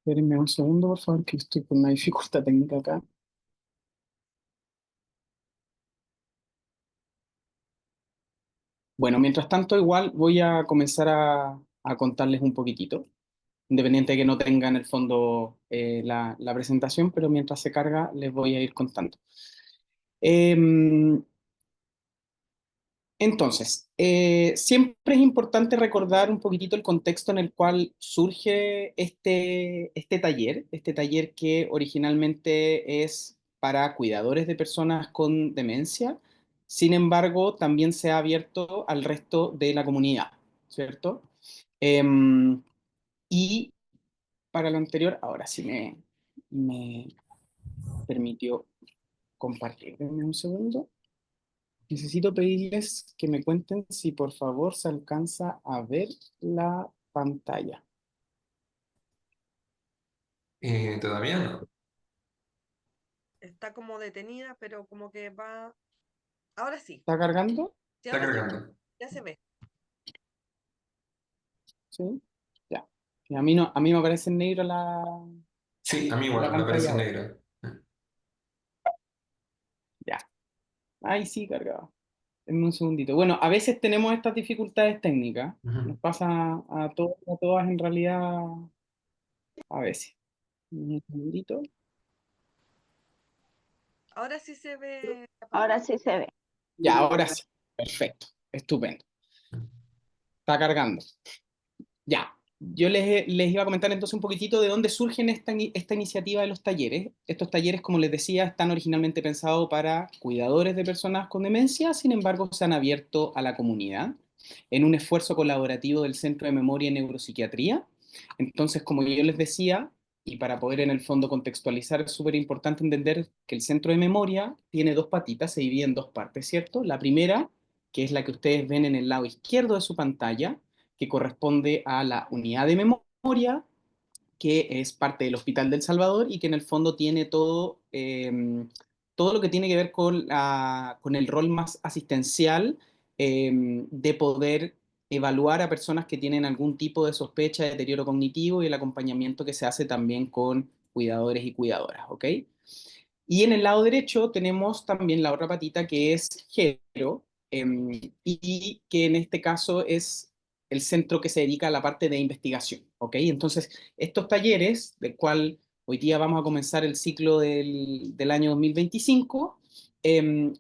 Espérenme un segundo, por favor, que estoy con una dificultad técnica acá. Bueno, mientras tanto, igual voy a comenzar a contarles un poquitito, independiente de que no tenga en el fondo la presentación, pero mientras se carga les voy a ir contando. Em, entonces, siempre es importante recordar un poquitito el contexto en el cual surge este taller que originalmente es para cuidadores de personas con demencia. Sin embargo, también se ha abierto al resto de la comunidad, ¿cierto? Em, y para lo anterior, ahora sí me permitió compartir. Denme un segundo. Necesito pedirles que me cuenten si por favor se alcanza a ver la pantalla. Todavía no. Está como detenida, pero como que va. Ahora sí, ¿Está cargando? sí, Está ahora sí, cargando. ya se ve. Sí. Ya. Y a mí no, a mí me aparece en negro Sí, a mí la igual, me pantalla aparece ahora. negro. Ya. Ahí sí cargaba. Denme un segundito. Bueno, a veces tenemos estas dificultades técnicas. Nos Ujú. pasa a todas en realidad a veces. Un segundito. Ahora sí se ve la Ahora pantalla. sí se ve. Ya, ahora sí. Perfecto. Estupendo. Está cargando. Ya, yo les iba a comentar entonces un poquitito de dónde surgen esta iniciativa de los talleres. Estos talleres, como les decía, están originalmente pensados para cuidadores de personas con demencia, sin embargo, se han abierto a la comunidad en un esfuerzo colaborativo del Centro de Memoria y Neuropsiquiatría. Entonces, como yo les decía, y para poder en el fondo contextualizar, es súper importante entender que el Centro de Memoria tiene dos patitas, se divide en dos partes, ¿cierto? La primera, que es la que ustedes ven en el lado izquierdo de su pantalla, que corresponde a la unidad de memoria, que es parte del Hospital del Salvador y que en el fondo tiene todo, todo lo que tiene que ver con el rol más asistencial de poder evaluar a personas que tienen algún tipo de sospecha de deterioro cognitivo y el acompañamiento que se hace también con cuidadores y cuidadoras, ¿ok? Y en el lado derecho tenemos también la otra patita que es Gero, y que en este caso es el centro que se dedica a la parte de investigación, ¿ok? Entonces, estos talleres, del cual hoy día vamos a comenzar el ciclo del año 2025,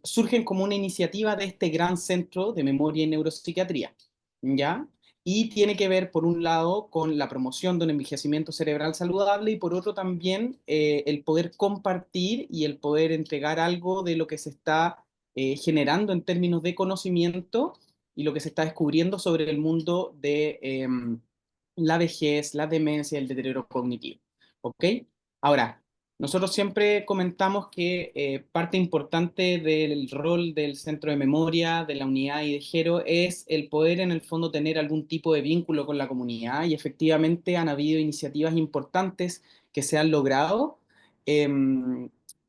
surgen como una iniciativa de este gran centro de memoria y neuropsiquiatría, ¿ya? Y tiene que ver, por un lado, con la promoción de un envejecimiento cerebral saludable y por otro también el poder compartir y el poder entregar algo de lo que se está generando en términos de conocimiento y lo que se está descubriendo sobre el mundo de la vejez, la demencia y el deterioro cognitivo. ¿Ok? Ahora, nosotros siempre comentamos que parte importante del rol del centro de memoria, de la unidad y de Gero, es el poder en el fondo tener algún tipo de vínculo con la comunidad y efectivamente han habido iniciativas importantes que se han logrado,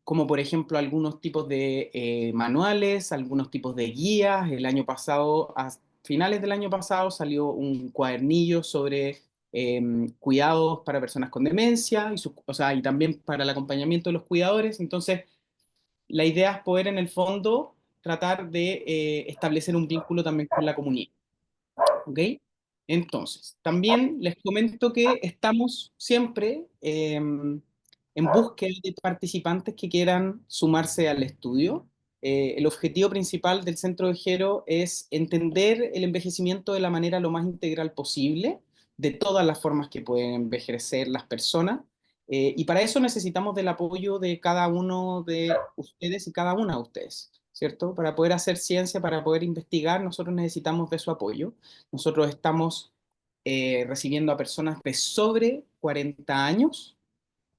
como por ejemplo algunos tipos de manuales, algunos tipos de guías. El año pasado, a finales del año pasado, salió un cuadernillo sobre cuidados para personas con demencia, o sea, y también para el acompañamiento de los cuidadores. Entonces, la idea es poder en el fondo tratar de establecer un vínculo también con la comunidad. ¿Ok? Entonces, también les comento que estamos siempre en búsqueda de participantes que quieran sumarse al estudio. El objetivo principal del Centro de Gero es entender el envejecimiento de la manera lo más integral posible, de todas las formas que pueden envejecer las personas. Y para eso necesitamos del apoyo de cada uno de ustedes y cada una de ustedes, ¿cierto? Para poder hacer ciencia, para poder investigar, nosotros necesitamos de su apoyo. Nosotros estamos recibiendo a personas de sobre 40 años.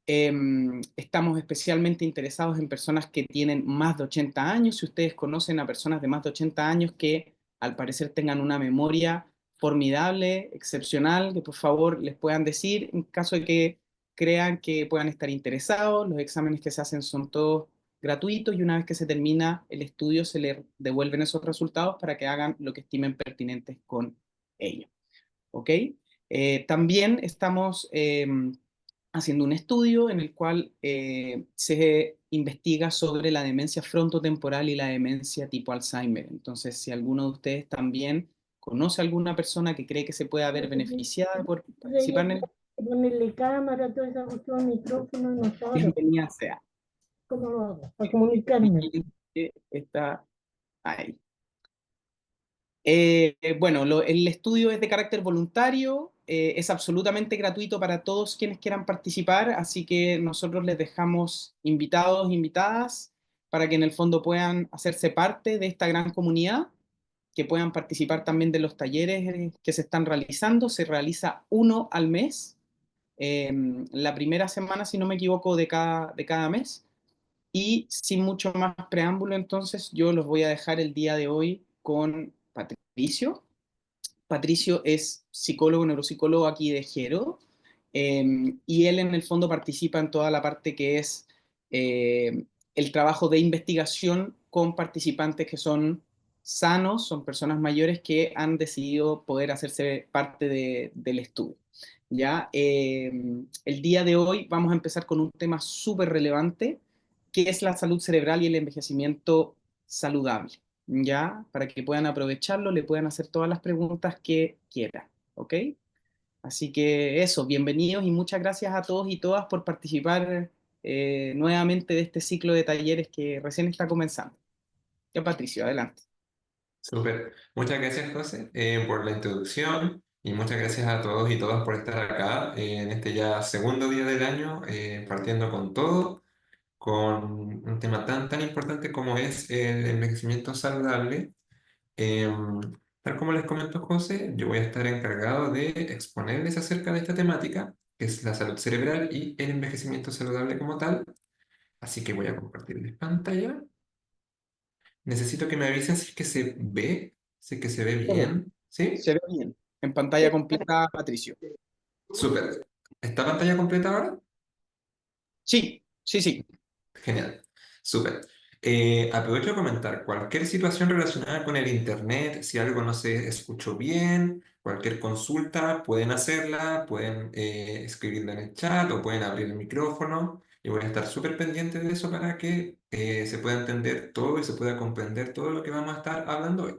Estamos especialmente interesados en personas que tienen más de 80 años. Si ustedes conocen a personas de más de 80 años que al parecer tengan una memoria formidable, excepcional, que por favor les puedan decir en caso de que crean que puedan estar interesados. Los exámenes que se hacen son todos gratuitos y una vez que se termina el estudio se les devuelven esos resultados para que hagan lo que estimen pertinentes con ellos. ¿Ok? También estamos haciendo un estudio en el cual se investiga sobre la demencia frontotemporal y la demencia tipo Alzheimer. Entonces, si alguno de ustedes también conoce a alguna persona que cree que se puede haber beneficiada por participar en el, Ponerle cámara, toda esa cuestión, micrófono, no estaba. bienvenida sea. ¿Cómo lo hago? Para comunicarme. Está ahí. Bueno, el estudio es de carácter voluntario, es absolutamente gratuito para todos quienes quieran participar, así que nosotros les dejamos invitados, invitadas, para que en el fondo puedan hacerse parte de esta gran comunidad, que puedan participar también de los talleres que se están realizando. Se realiza uno al mes, la primera semana, si no me equivoco, de cada mes. Y sin mucho más preámbulo, entonces, yo los voy a dejar el día de hoy con Patricio. Patricio es psicólogo, neuropsicólogo aquí de Jero, y él en el fondo participa en toda la parte que es el trabajo de investigación con participantes que son sanos, son personas mayores que han decidido poder hacerse parte del estudio. ¿Ya? El día de hoy vamos a empezar con un tema súper relevante, que es la salud cerebral y el envejecimiento saludable. ¿Ya? Para que puedan aprovecharlo, le puedan hacer todas las preguntas que quieran, ¿ok? Así que eso, bienvenidos y muchas gracias a todos y todas por participar nuevamente de este ciclo de talleres que recién está comenzando. Ya, Patricio, adelante. Súper. Muchas gracias, José, por la introducción y muchas gracias a todos y todas por estar acá en este ya segundo día del año, partiendo con todo, con un tema tan importante como es el envejecimiento saludable. Em, Tal como les comentó José, yo voy a estar encargado de exponerles acerca de esta temática, que es la salud cerebral y el envejecimiento saludable como tal. Así que voy a compartirles pantalla. Necesito que me avisen si es que se ve, si es que se ve bien, ¿sí? Se ve bien. En pantalla completa, Patricio. Súper. ¿Está pantalla completa ahora? Sí, sí, sí. Genial, súper. Aprovecho de comentar cualquier situación relacionada con el internet, si algo no se escuchó bien, cualquier consulta, pueden hacerla, pueden escribirla en el chat o pueden abrir el micrófono y voy a estar súper pendiente de eso para que se pueda entender todo y se pueda comprender todo lo que vamos a estar hablando hoy.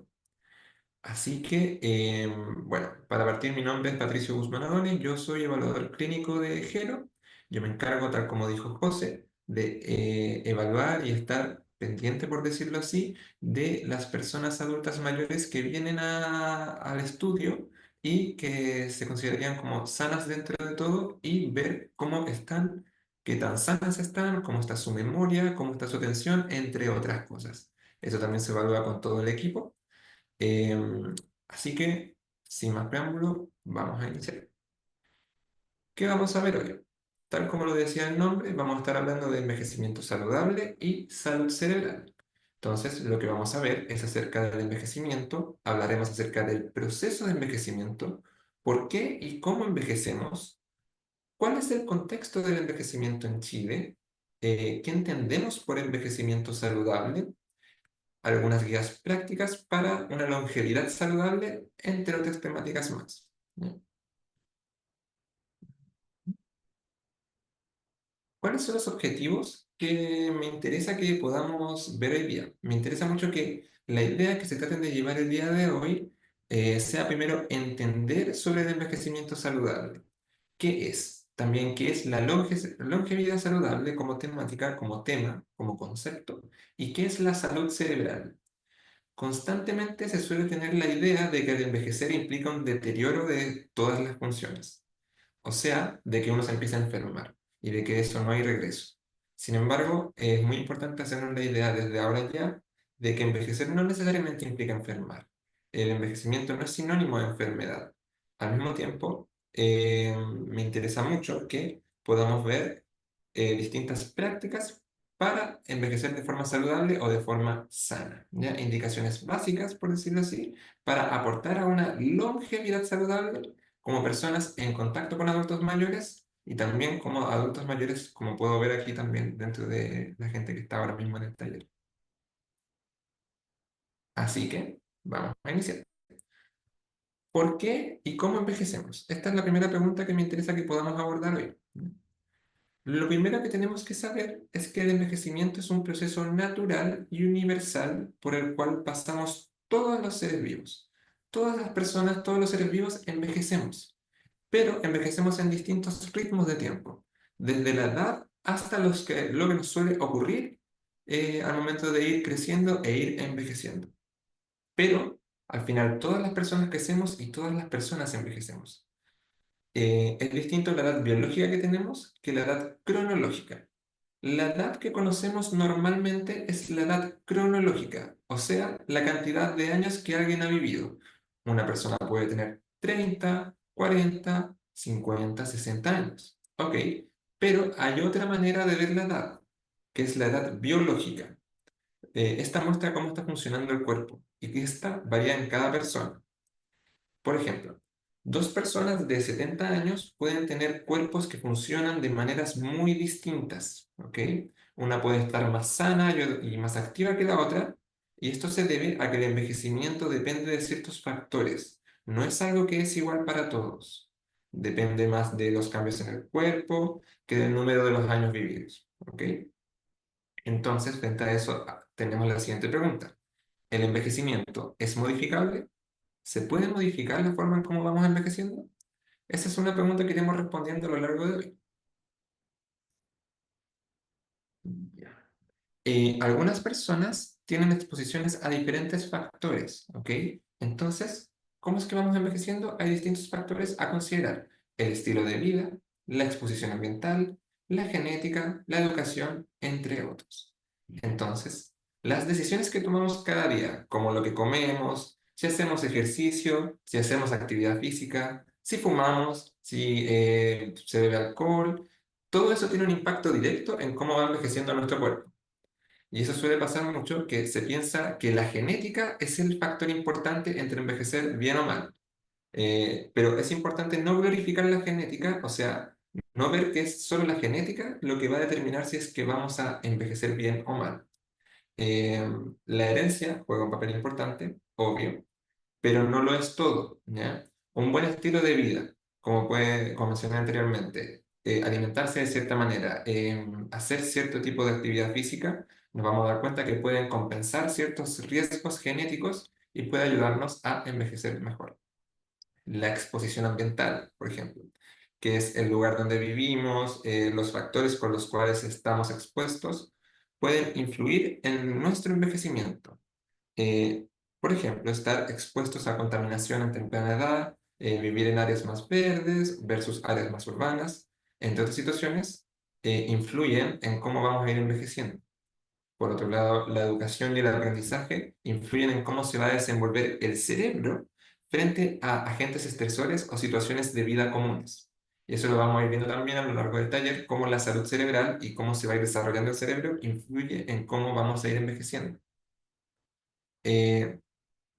Así que, bueno, para partir, mi nombre es Patricio Guzmán Adonis, yo soy evaluador clínico de Gero. Yo me encargo, tal como dijo José, de evaluar y estar pendiente, por decirlo así, de las personas adultas mayores que vienen al estudio y que se considerarían como sanas dentro de todo y ver cómo están, qué tan sanas están, cómo está su memoria, cómo está su atención, entre otras cosas. Eso también se evalúa con todo el equipo. Así que, sin más preámbulo, vamos a iniciar. ¿Qué vamos a ver hoy? Tal como lo decía el nombre, vamos a estar hablando de envejecimiento saludable y salud cerebral. Entonces, lo que vamos a ver es acerca del envejecimiento, hablaremos acerca del proceso de envejecimiento, por qué y cómo envejecemos, cuál es el contexto del envejecimiento en Chile, qué entendemos por envejecimiento saludable, algunas guías prácticas para una longevidad saludable, entre otras temáticas más. ¿No? ¿Cuáles son los objetivos que me interesa que podamos ver hoy día? Me interesa mucho que la idea que se traten de llevar el día de hoy sea primero entender sobre el envejecimiento saludable. ¿Qué es? También qué es la longevidad saludable como temática, como tema, como concepto, y qué es la salud cerebral. Constantemente se suele tener la idea de que el envejecer implica un deterioro de todas las funciones, o sea, de que uno se empieza a enfermar y de que eso no hay regreso. Sin embargo, es muy importante hacernos la idea desde ahora ya de que envejecer no necesariamente implica enfermar. El envejecimiento no es sinónimo de enfermedad. Al mismo tiempo, me interesa mucho que podamos ver distintas prácticas para envejecer de forma saludable o de forma sana, ¿ya? Indicaciones básicas, por decirlo así, para aportar a una longevidad saludable como personas en contacto con adultos mayores y también como adultos mayores, como puedo ver aquí también dentro de la gente que está ahora mismo en el taller. Así que vamos a iniciar. ¿Por qué y cómo envejecemos? Esta es la primera pregunta que me interesa que podamos abordar hoy. Lo primero que tenemos que saber es que el envejecimiento es un proceso natural y universal por el cual pasamos todos los seres vivos. Todas las personas, todos los seres vivos envejecemos, pero envejecemos en distintos ritmos de tiempo, desde la edad hasta lo que nos suele ocurrir al momento de ir creciendo e ir envejeciendo. Pero al final todas las personas crecemos y todas las personas envejecemos. Es distinto la edad biológica que tenemos que la edad cronológica. La edad que conocemos normalmente es la edad cronológica, o sea, la cantidad de años que alguien ha vivido. Una persona puede tener 30, 40, 50, 60 años. Ok, pero hay otra manera de ver la edad, que es la edad biológica. Esta muestra cómo está funcionando el cuerpo y que esta varía en cada persona. Por ejemplo, dos personas de 70 años pueden tener cuerpos que funcionan de maneras muy distintas, ¿ok? Una puede estar más sana y más activa que la otra, y esto se debe a que el envejecimiento depende de ciertos factores. No es algo que es igual para todos. Depende más de los cambios en el cuerpo que del número de los años vividos, ¿ok? Entonces, frente a eso, tenemos la siguiente pregunta. ¿El envejecimiento es modificable? ¿Se puede modificar la forma en cómo vamos envejeciendo? Esa es una pregunta que iremos respondiendo a lo largo de hoy. Ya. Algunas personas tienen exposiciones a diferentes factores, ¿ok? Entonces, ¿cómo es que vamos envejeciendo? Hay distintos factores a considerar. El estilo de vida, la exposición ambiental, la genética, la educación, entre otros. Entonces, las decisiones que tomamos cada día, como lo que comemos, si hacemos ejercicio, si hacemos actividad física, si fumamos, si se bebe alcohol, todo eso tiene un impacto directo en cómo va envejeciendo nuestro cuerpo. Y eso suele pasar mucho, que se piensa que la genética es el factor importante entre envejecer bien o mal. Pero es importante no glorificar la genética, o sea, no ver que es solo la genética lo que va a determinar si es que vamos a envejecer bien o mal. Eh, la herencia juega un papel importante, obvio, pero no lo es todo, ¿ya? Un buen estilo de vida, como mencioné anteriormente, alimentarse de cierta manera, hacer cierto tipo de actividad física, nos vamos a dar cuenta que pueden compensar ciertos riesgos genéticos y puede ayudarnos a envejecer mejor. La exposición ambiental, por ejemplo, que es el lugar donde vivimos, los factores con los cuales estamos expuestos, pueden influir en nuestro envejecimiento. Eh, por ejemplo, estar expuestos a contaminación en temprana edad, vivir en áreas más verdes versus áreas más urbanas, entre otras situaciones, influyen en cómo vamos a ir envejeciendo. Por otro lado, la educación y el aprendizaje influyen en cómo se va a desenvolver el cerebro frente a agentes estresores o situaciones de vida comunes. Y eso lo vamos a ir viendo también a lo largo del taller, cómo la salud cerebral y cómo se va a ir desarrollando el cerebro influye en cómo vamos a ir envejeciendo. Eh,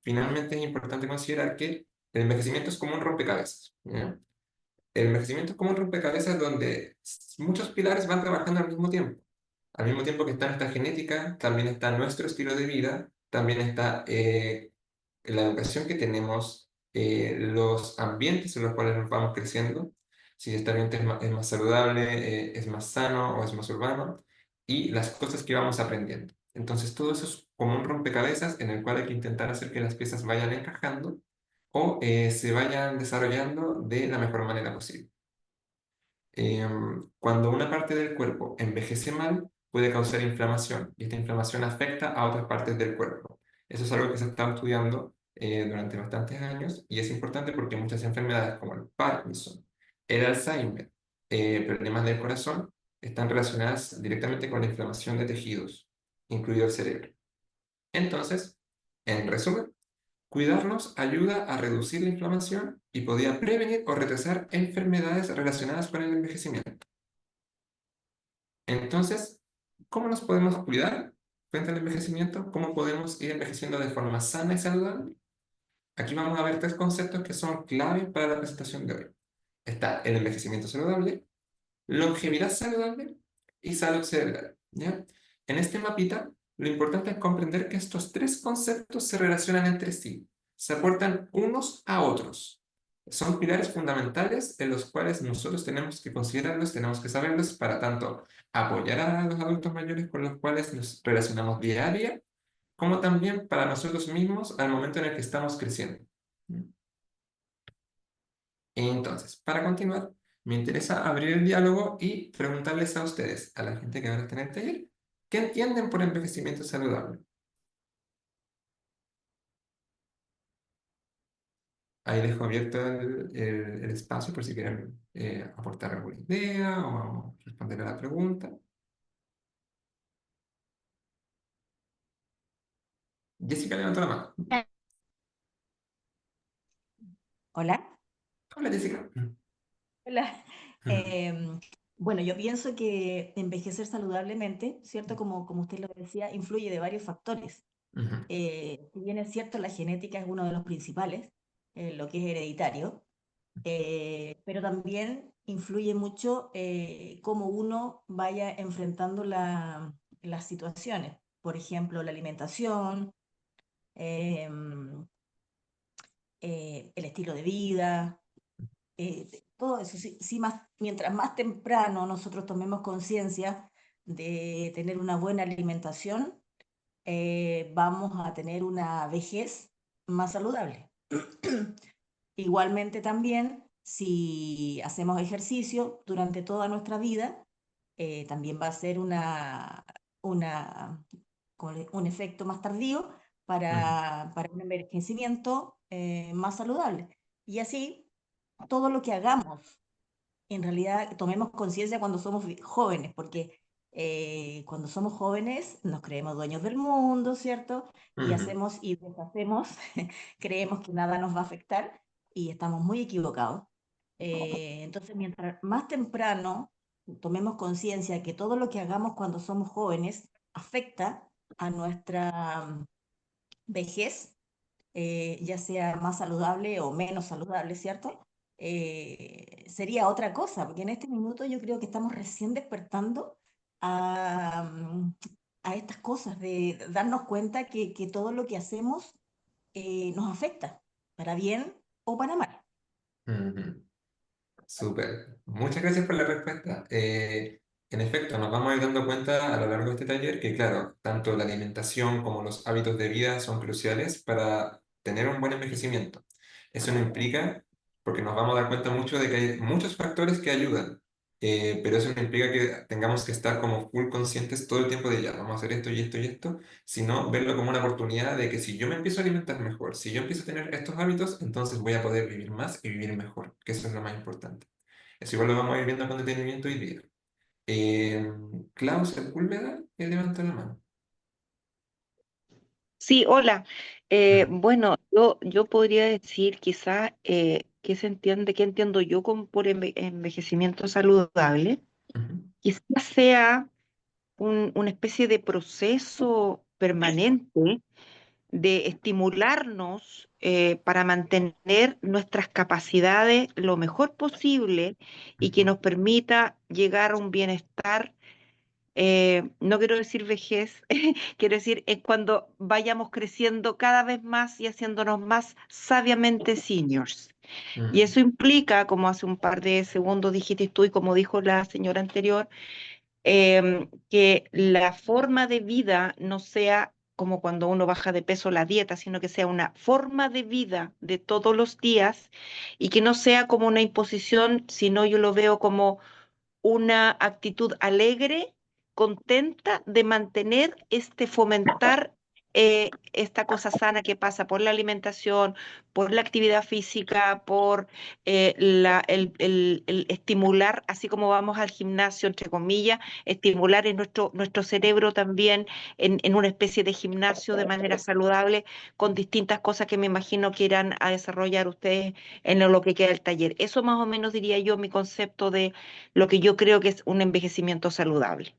Finalmente es importante considerar que el envejecimiento es como un rompecabezas, ¿ya? El envejecimiento es como un rompecabezas donde muchos pilares van trabajando al mismo tiempo. Al mismo tiempo que está nuestra genética, también está nuestro estilo de vida, también está la educación que tenemos, los ambientes en los cuales nos vamos creciendo, si este ambiente es más saludable, es más sano o es más urbano, y las cosas que vamos aprendiendo. Entonces todo eso es como un rompecabezas en el cual hay que intentar hacer que las piezas vayan encajando o se vayan desarrollando de la mejor manera posible. Cuando una parte del cuerpo envejece mal, puede causar inflamación y esta inflamación afecta a otras partes del cuerpo. Eso es algo que se ha estado estudiando durante bastantes años y es importante porque muchas enfermedades como el Parkinson, el Alzheimer, problemas del corazón, están relacionadas directamente con la inflamación de tejidos, incluido el cerebro. Entonces, en resumen, cuidarnos ayuda a reducir la inflamación y podría prevenir o retrasar enfermedades relacionadas con el envejecimiento. Entonces, ¿cómo nos podemos cuidar frente al envejecimiento? ¿Cómo podemos ir envejeciendo de forma sana y saludable? Aquí vamos a ver tres conceptos que son claves para la presentación de hoy. Está el envejecimiento saludable, longevidad saludable y salud cerebral, ¿ya? En este mapita, lo importante es comprender que estos tres conceptos se relacionan entre sí, se aportan unos a otros. Son pilares fundamentales en los cuales nosotros tenemos que considerarlos, tenemos que saberlos para tanto apoyar a los adultos mayores con los cuales nos relacionamos día a día, como también para nosotros mismos al momento en el que estamos creciendo. Entonces, para continuar, me interesa abrir el diálogo y preguntarles a ustedes, a la gente que ahora está en el taller, ¿qué entienden por envejecimiento saludable? Ahí dejo abierto el espacio por si quieren aportar alguna idea o responder a la pregunta. Jessica levantó la mano. Hola. Hola, Jessica. Hola. Em, bueno, yo pienso que envejecer saludablemente, ¿cierto? Como usted lo decía, influye de varios factores. Ujú, Si bien es cierto, la genética es uno de los principales, lo que es hereditario, pero también influye mucho cómo uno vaya enfrentando las situaciones. Por ejemplo, la alimentación, em, el estilo de vida. Todo eso, sí, mientras más temprano nosotros tomemos conciencia de tener una buena alimentación, vamos a tener una vejez más saludable. Igualmente también, si hacemos ejercicio durante toda nuestra vida, también va a ser una, un efecto más tardío ujú, para un envejecimiento más saludable. Y así todo lo que hagamos, en realidad tomemos conciencia cuando somos jóvenes, porque cuando somos jóvenes nos creemos dueños del mundo, ¿cierto? Y ujú. hacemos y deshacemos, creemos que nada nos va a afectar y estamos muy equivocados. Entonces, mientras más temprano tomemos conciencia que todo lo que hagamos cuando somos jóvenes afecta a nuestra vejez, ya sea más saludable o menos saludable, ¿cierto? Sería otra cosa, porque en este minuto yo creo que estamos recién despertando a estas cosas, de darnos cuenta que todo lo que hacemos nos afecta, para bien o para mal. Ujú. Súper. Muchas gracias por la respuesta. En efecto, nos vamos a ir dando cuenta a lo largo de este taller que, claro, tanto la alimentación como los hábitos de vida son cruciales para tener un buen envejecimiento. Eso no implica, porque nos vamos a dar cuenta mucho de que hay muchos factores que ayudan, pero eso no implica que tengamos que estar como full conscientes todo el tiempo de ya, vamos a hacer esto y esto y esto, sino verlo como una oportunidad de que si yo me empiezo a alimentar mejor, si yo empiezo a tener estos hábitos, entonces voy a poder vivir más y vivir mejor, que eso es lo más importante. Eso igual lo vamos a ir viendo con detenimiento hoy día. Klaus Sepúlveda, él levantó la mano. Sí, hola. Ujú, Bueno, yo podría decir quizá qué se entiende, qué entiendo yo por envejecimiento saludable. ujú, Quizás sea una especie de proceso permanente de estimularnos para mantener nuestras capacidades lo mejor posible y que ujú, nos permita llegar a un bienestar. No quiero decir vejez, quiero decir es cuando vayamos creciendo cada vez más y haciéndonos más sabiamente seniors. Y ujú, eso implica, como hace un par de segundos dijiste tú y como dijo la señora anterior, que la forma de vida no sea como cuando uno baja de peso la dieta, sino que sea una forma de vida de todos los días y que no sea como una imposición, sino yo lo veo como una actitud alegre, contenta de mantener fomentar esta cosa sana que pasa por la alimentación, por la actividad física, por el estimular, así como vamos al gimnasio, entre comillas, estimular en nuestro cerebro también en una especie de gimnasio de manera saludable, con distintas cosas que me imagino que irán a desarrollar ustedes en lo que queda del taller. Eso más o menos diría yo mi concepto de lo que yo creo que es un envejecimiento saludable.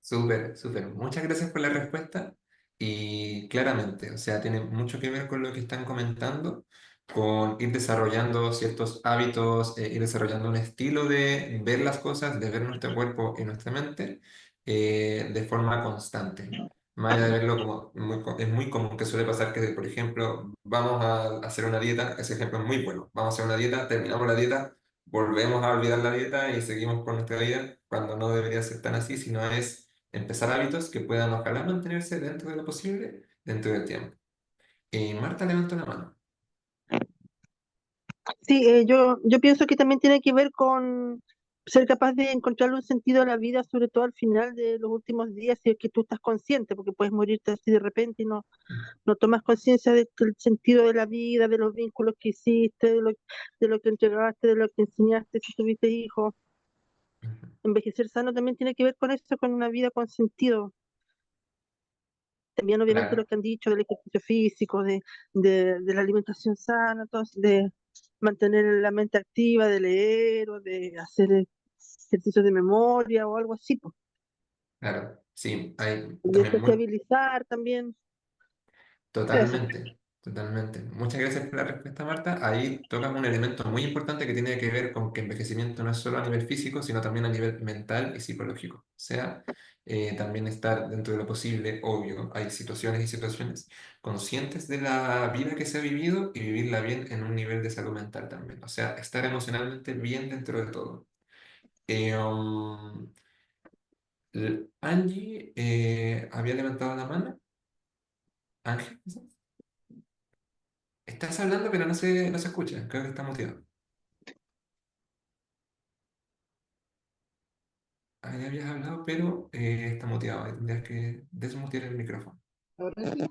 súper, súper. Muchas gracias por la respuesta. Y claramente, o sea, tiene mucho que ver con lo que están comentando, con ir desarrollando ciertos hábitos, ir desarrollando un estilo de ver las cosas, de ver nuestro cuerpo y nuestra mente de forma constante. Más allá de verlo como es muy común que suele pasar que, por ejemplo, vamos a hacer una dieta, ese ejemplo es muy bueno, vamos a hacer una dieta, terminamos la dieta, volvemos a olvidar la dieta y seguimos con nuestra vida, cuando no debería ser tan así, sino es empezar hábitos que puedan ojalá mantenerse dentro de lo posible, dentro del tiempo. Marta levantó la mano. Sí, yo pienso que también tiene que ver con ser capaz de encontrar un sentido a la vida, sobre todo al final de los últimos días, si es que tú estás consciente, porque puedes morirte así de repente y no tomas conciencia del sentido de la vida, de los vínculos que hiciste, de lo que entregaste, de lo que enseñaste, si tuviste hijos. Ujú. Envejecer sano también tiene que ver con eso, con una vida con sentido. También obviamente lo Claro, que han dicho del ejercicio físico, de la alimentación sana, entonces, de mantener la mente activa, de leer o de hacer ejercicios de memoria o algo así, pues. claro, sí, hay De también muy. sociabilizar también, eso. Totalmente, totalmente. Muchas gracias por la respuesta, Marta. Ahí tocas un elemento muy importante que tiene que ver con que envejecimiento no es solo a nivel físico, sino también a nivel mental y psicológico. O sea, también estar dentro de lo posible, obvio, hay situaciones y situaciones conscientes de la vida que se ha vivido y vivirla bien en un nivel de salud mental también. O sea, estar emocionalmente bien dentro de todo. Eh, um, Angie había levantado la mano. Ángel, ¿quizás? Estás hablando, pero no se escucha. Creo que está muteado. Ahí habías hablado, pero está muteado. Ahí tendrías que desmutear el micrófono. Ahora sí,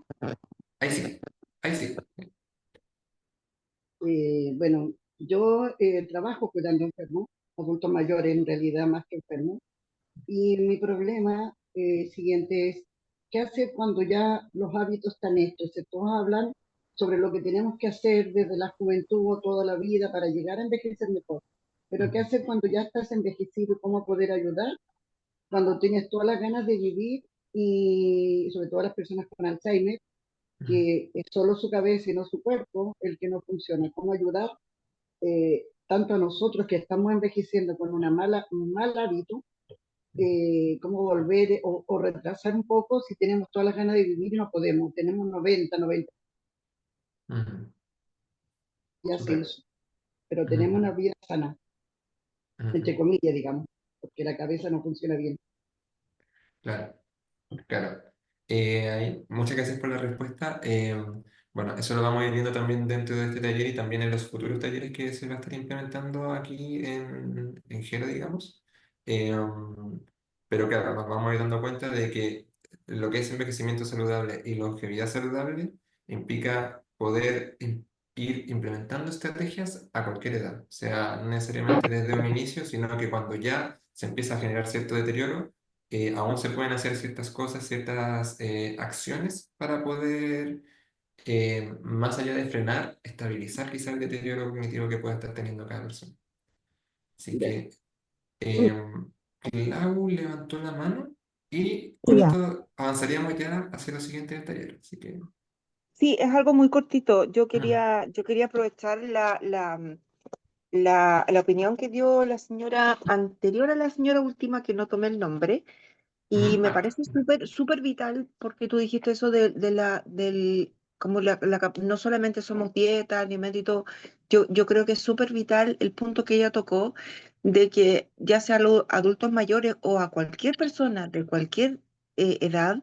Ahí sí. Ahí sí. bueno, yo trabajo cuidando enfermos, adultos mayores en realidad más que enfermos, y mi problema siguiente es, ¿qué hacer cuando ya los hábitos están hechos? Todos hablan sobre lo que tenemos que hacer desde la juventud o toda la vida para llegar a envejecer mejor, pero ¿qué Ujú, hacer cuando ya estás envejecido y cómo poder ayudar? Cuando tienes todas las ganas de vivir y sobre todo las personas con Alzheimer, ujú, que es solo su cabeza y no su cuerpo el que no funciona. ¿Cómo ayudar tanto a nosotros que estamos envejeciendo con un mal hábito, cómo volver o retrasar un poco si tenemos todas las ganas de vivir y no podemos? Tenemos 90 ujú. ya se Súper. hizo, pero tenemos Ujú, una vida sana, ujú. entre comillas, digamos, porque la cabeza no funciona bien. Claro. Claro. Muchas gracias por la respuesta. Bueno, eso lo vamos a ir viendo también dentro de este taller y también en los futuros talleres que se va a estar implementando aquí en Gero, digamos. Pero claro, nos vamos a ir dando cuenta de que lo que es envejecimiento saludable y longevidad saludable implica poder ir implementando estrategias a cualquier edad. O sea, no necesariamente desde un inicio, sino que cuando ya se empieza a generar cierto deterioro aún se pueden hacer ciertas cosas, ciertas acciones para poder, más allá de frenar, estabilizar quizá el deterioro cognitivo que pueda estar teniendo cada persona. Así Ya. que Clau levantó la mano y con Ya. esto avanzaríamos ya hacia lo siguiente del taller. Así que, Sí, es algo muy cortito. Yo mm, quería aprovechar la opinión que dio la señora anterior a la señora última, que no tomé el nombre, y me Marta. parece súper vital porque tú dijiste eso como no solamente somos dieta, alimento y todo. Yo creo que es súper vital el punto que ella tocó de que ya sea a los adultos mayores o a cualquier persona de cualquier edad,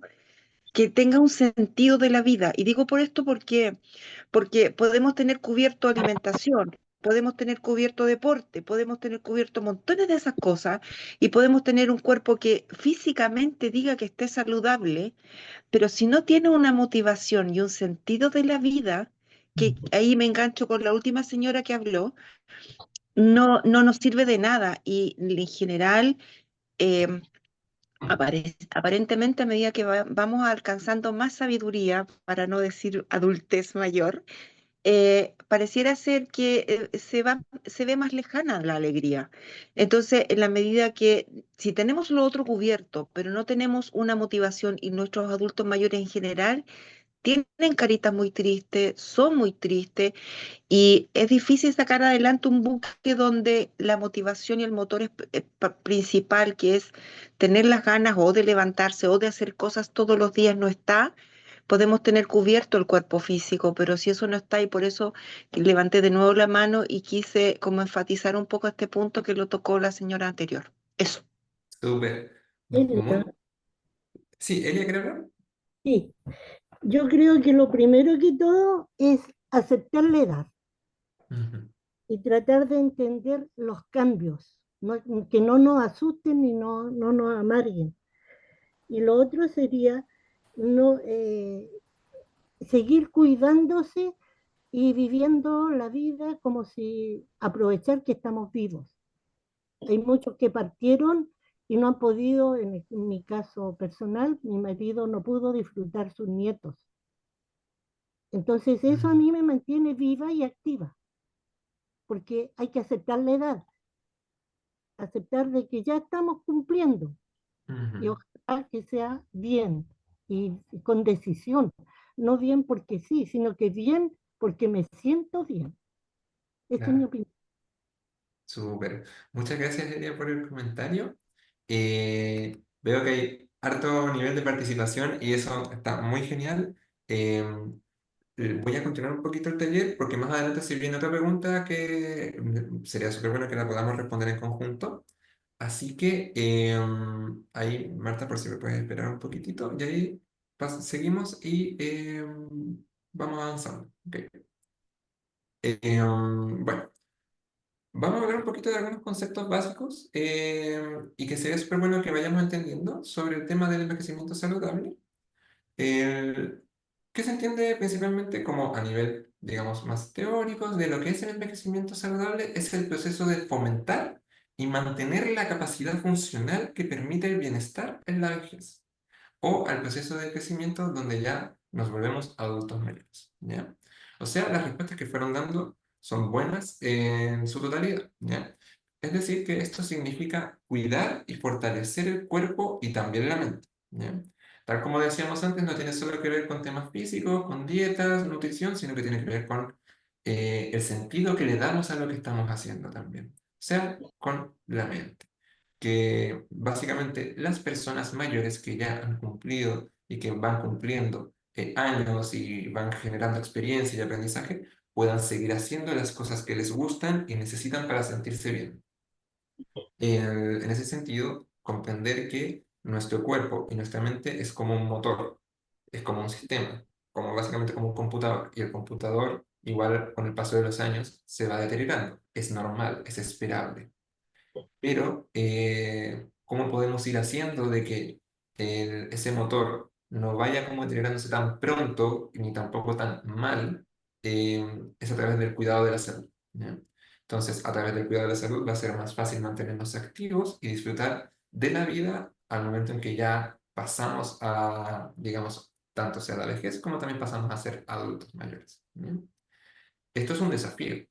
que tenga un sentido de la vida. Y digo por esto porque podemos tener cubierto alimentación, podemos tener cubierto deporte, podemos tener cubierto montones de esas cosas y podemos tener un cuerpo que físicamente diga que esté saludable, pero si no tiene una motivación y un sentido de la vida, que ahí me engancho con la última señora que habló, no nos sirve de nada y en general... em, Aparentemente, a medida que vamos alcanzando más sabiduría, para no decir adultez mayor, pareciera ser que se ve más lejana la alegría. Entonces, en la medida que si tenemos lo otro cubierto, pero no tenemos una motivación y nuestros adultos mayores en general tienen caritas muy tristes, son muy tristes y es difícil sacar adelante un buque donde la motivación y el motor principal, que es tener las ganas o de levantarse o de hacer cosas todos los días, no está. Podemos tener cubierto el cuerpo físico, pero si eso no está, y por eso levanté de nuevo la mano y quise como enfatizar un poco este punto que lo tocó la señora anterior. Eso. Súper. Elia, Muy... Sí, Elia, ¿quiere hablar? sí, yo creo que lo primero que todo es aceptar la edad Ujú. y tratar de entender los cambios, que no nos asusten y no nos amarguen. Y lo otro sería no, seguir cuidándose y viviendo la vida como si aprovechar que estamos vivos. Hay muchos que partieron y no han podido, en mi caso personal, mi marido no pudo disfrutar sus nietos. Entonces eso a mí me mantiene viva y activa, porque hay que aceptar la edad, aceptar de que ya estamos cumpliendo y Ujú. ojalá que sea bien y con decisión, no bien porque sí, sino que bien porque me siento bien. Esa es mi Claro. opinión. Súper. Muchas gracias, Elia, por el comentario. Veo que hay harto nivel de participación y eso está muy genial. Voy a continuar un poquito el taller porque más adelante se viene otra pregunta que sería súper bueno que la podamos responder en conjunto. Así que ahí, Marta, por si me puedes esperar un poquitito y ahí seguimos y vamos avanzando. Ok. Bueno. Vamos a hablar un poquito de algunos conceptos básicos y que sería súper bueno que vayamos entendiendo sobre el tema del envejecimiento saludable. El, ¿Qué se entiende principalmente como a nivel, digamos, más teórico de lo que es el envejecimiento saludable? Es el proceso de fomentar y mantener la capacidad funcional que permite el bienestar en la vejez o al proceso de crecimiento donde ya nos volvemos adultos mayores, ¿ya? O sea, las respuestas que fueron dando son buenas en su totalidad, ¿ya? Es decir, que esto significa cuidar y fortalecer el cuerpo y también la mente, ¿ya? Tal como decíamos antes, no tiene solo que ver con temas físicos, con dietas, nutrición, sino que tiene que ver con el sentido que le damos a lo que estamos haciendo también, o sea, con la mente que básicamente las personas mayores que ya han cumplido y que van cumpliendo años y van generando experiencia y aprendizaje, puedan seguir haciendo las cosas que les gustan y necesitan para sentirse bien. En ese sentido, comprender que nuestro cuerpo y nuestra mente es como un motor, es como un sistema, como básicamente como un computador, y el computador, igual con el paso de los años, se va deteriorando. Es normal, es esperable. Pero, ¿cómo podemos ir haciendo de que ese motor no vaya como deteriorándose tan pronto ni tampoco tan mal? Es a través del cuidado de la salud, ¿ya? Entonces, a través del cuidado de la salud va a ser más fácil mantenernos activos y disfrutar de la vida al momento en que ya pasamos a, digamos, tanto sea la vejez como también pasamos a ser adultos mayores, ¿ya? Esto es un desafío,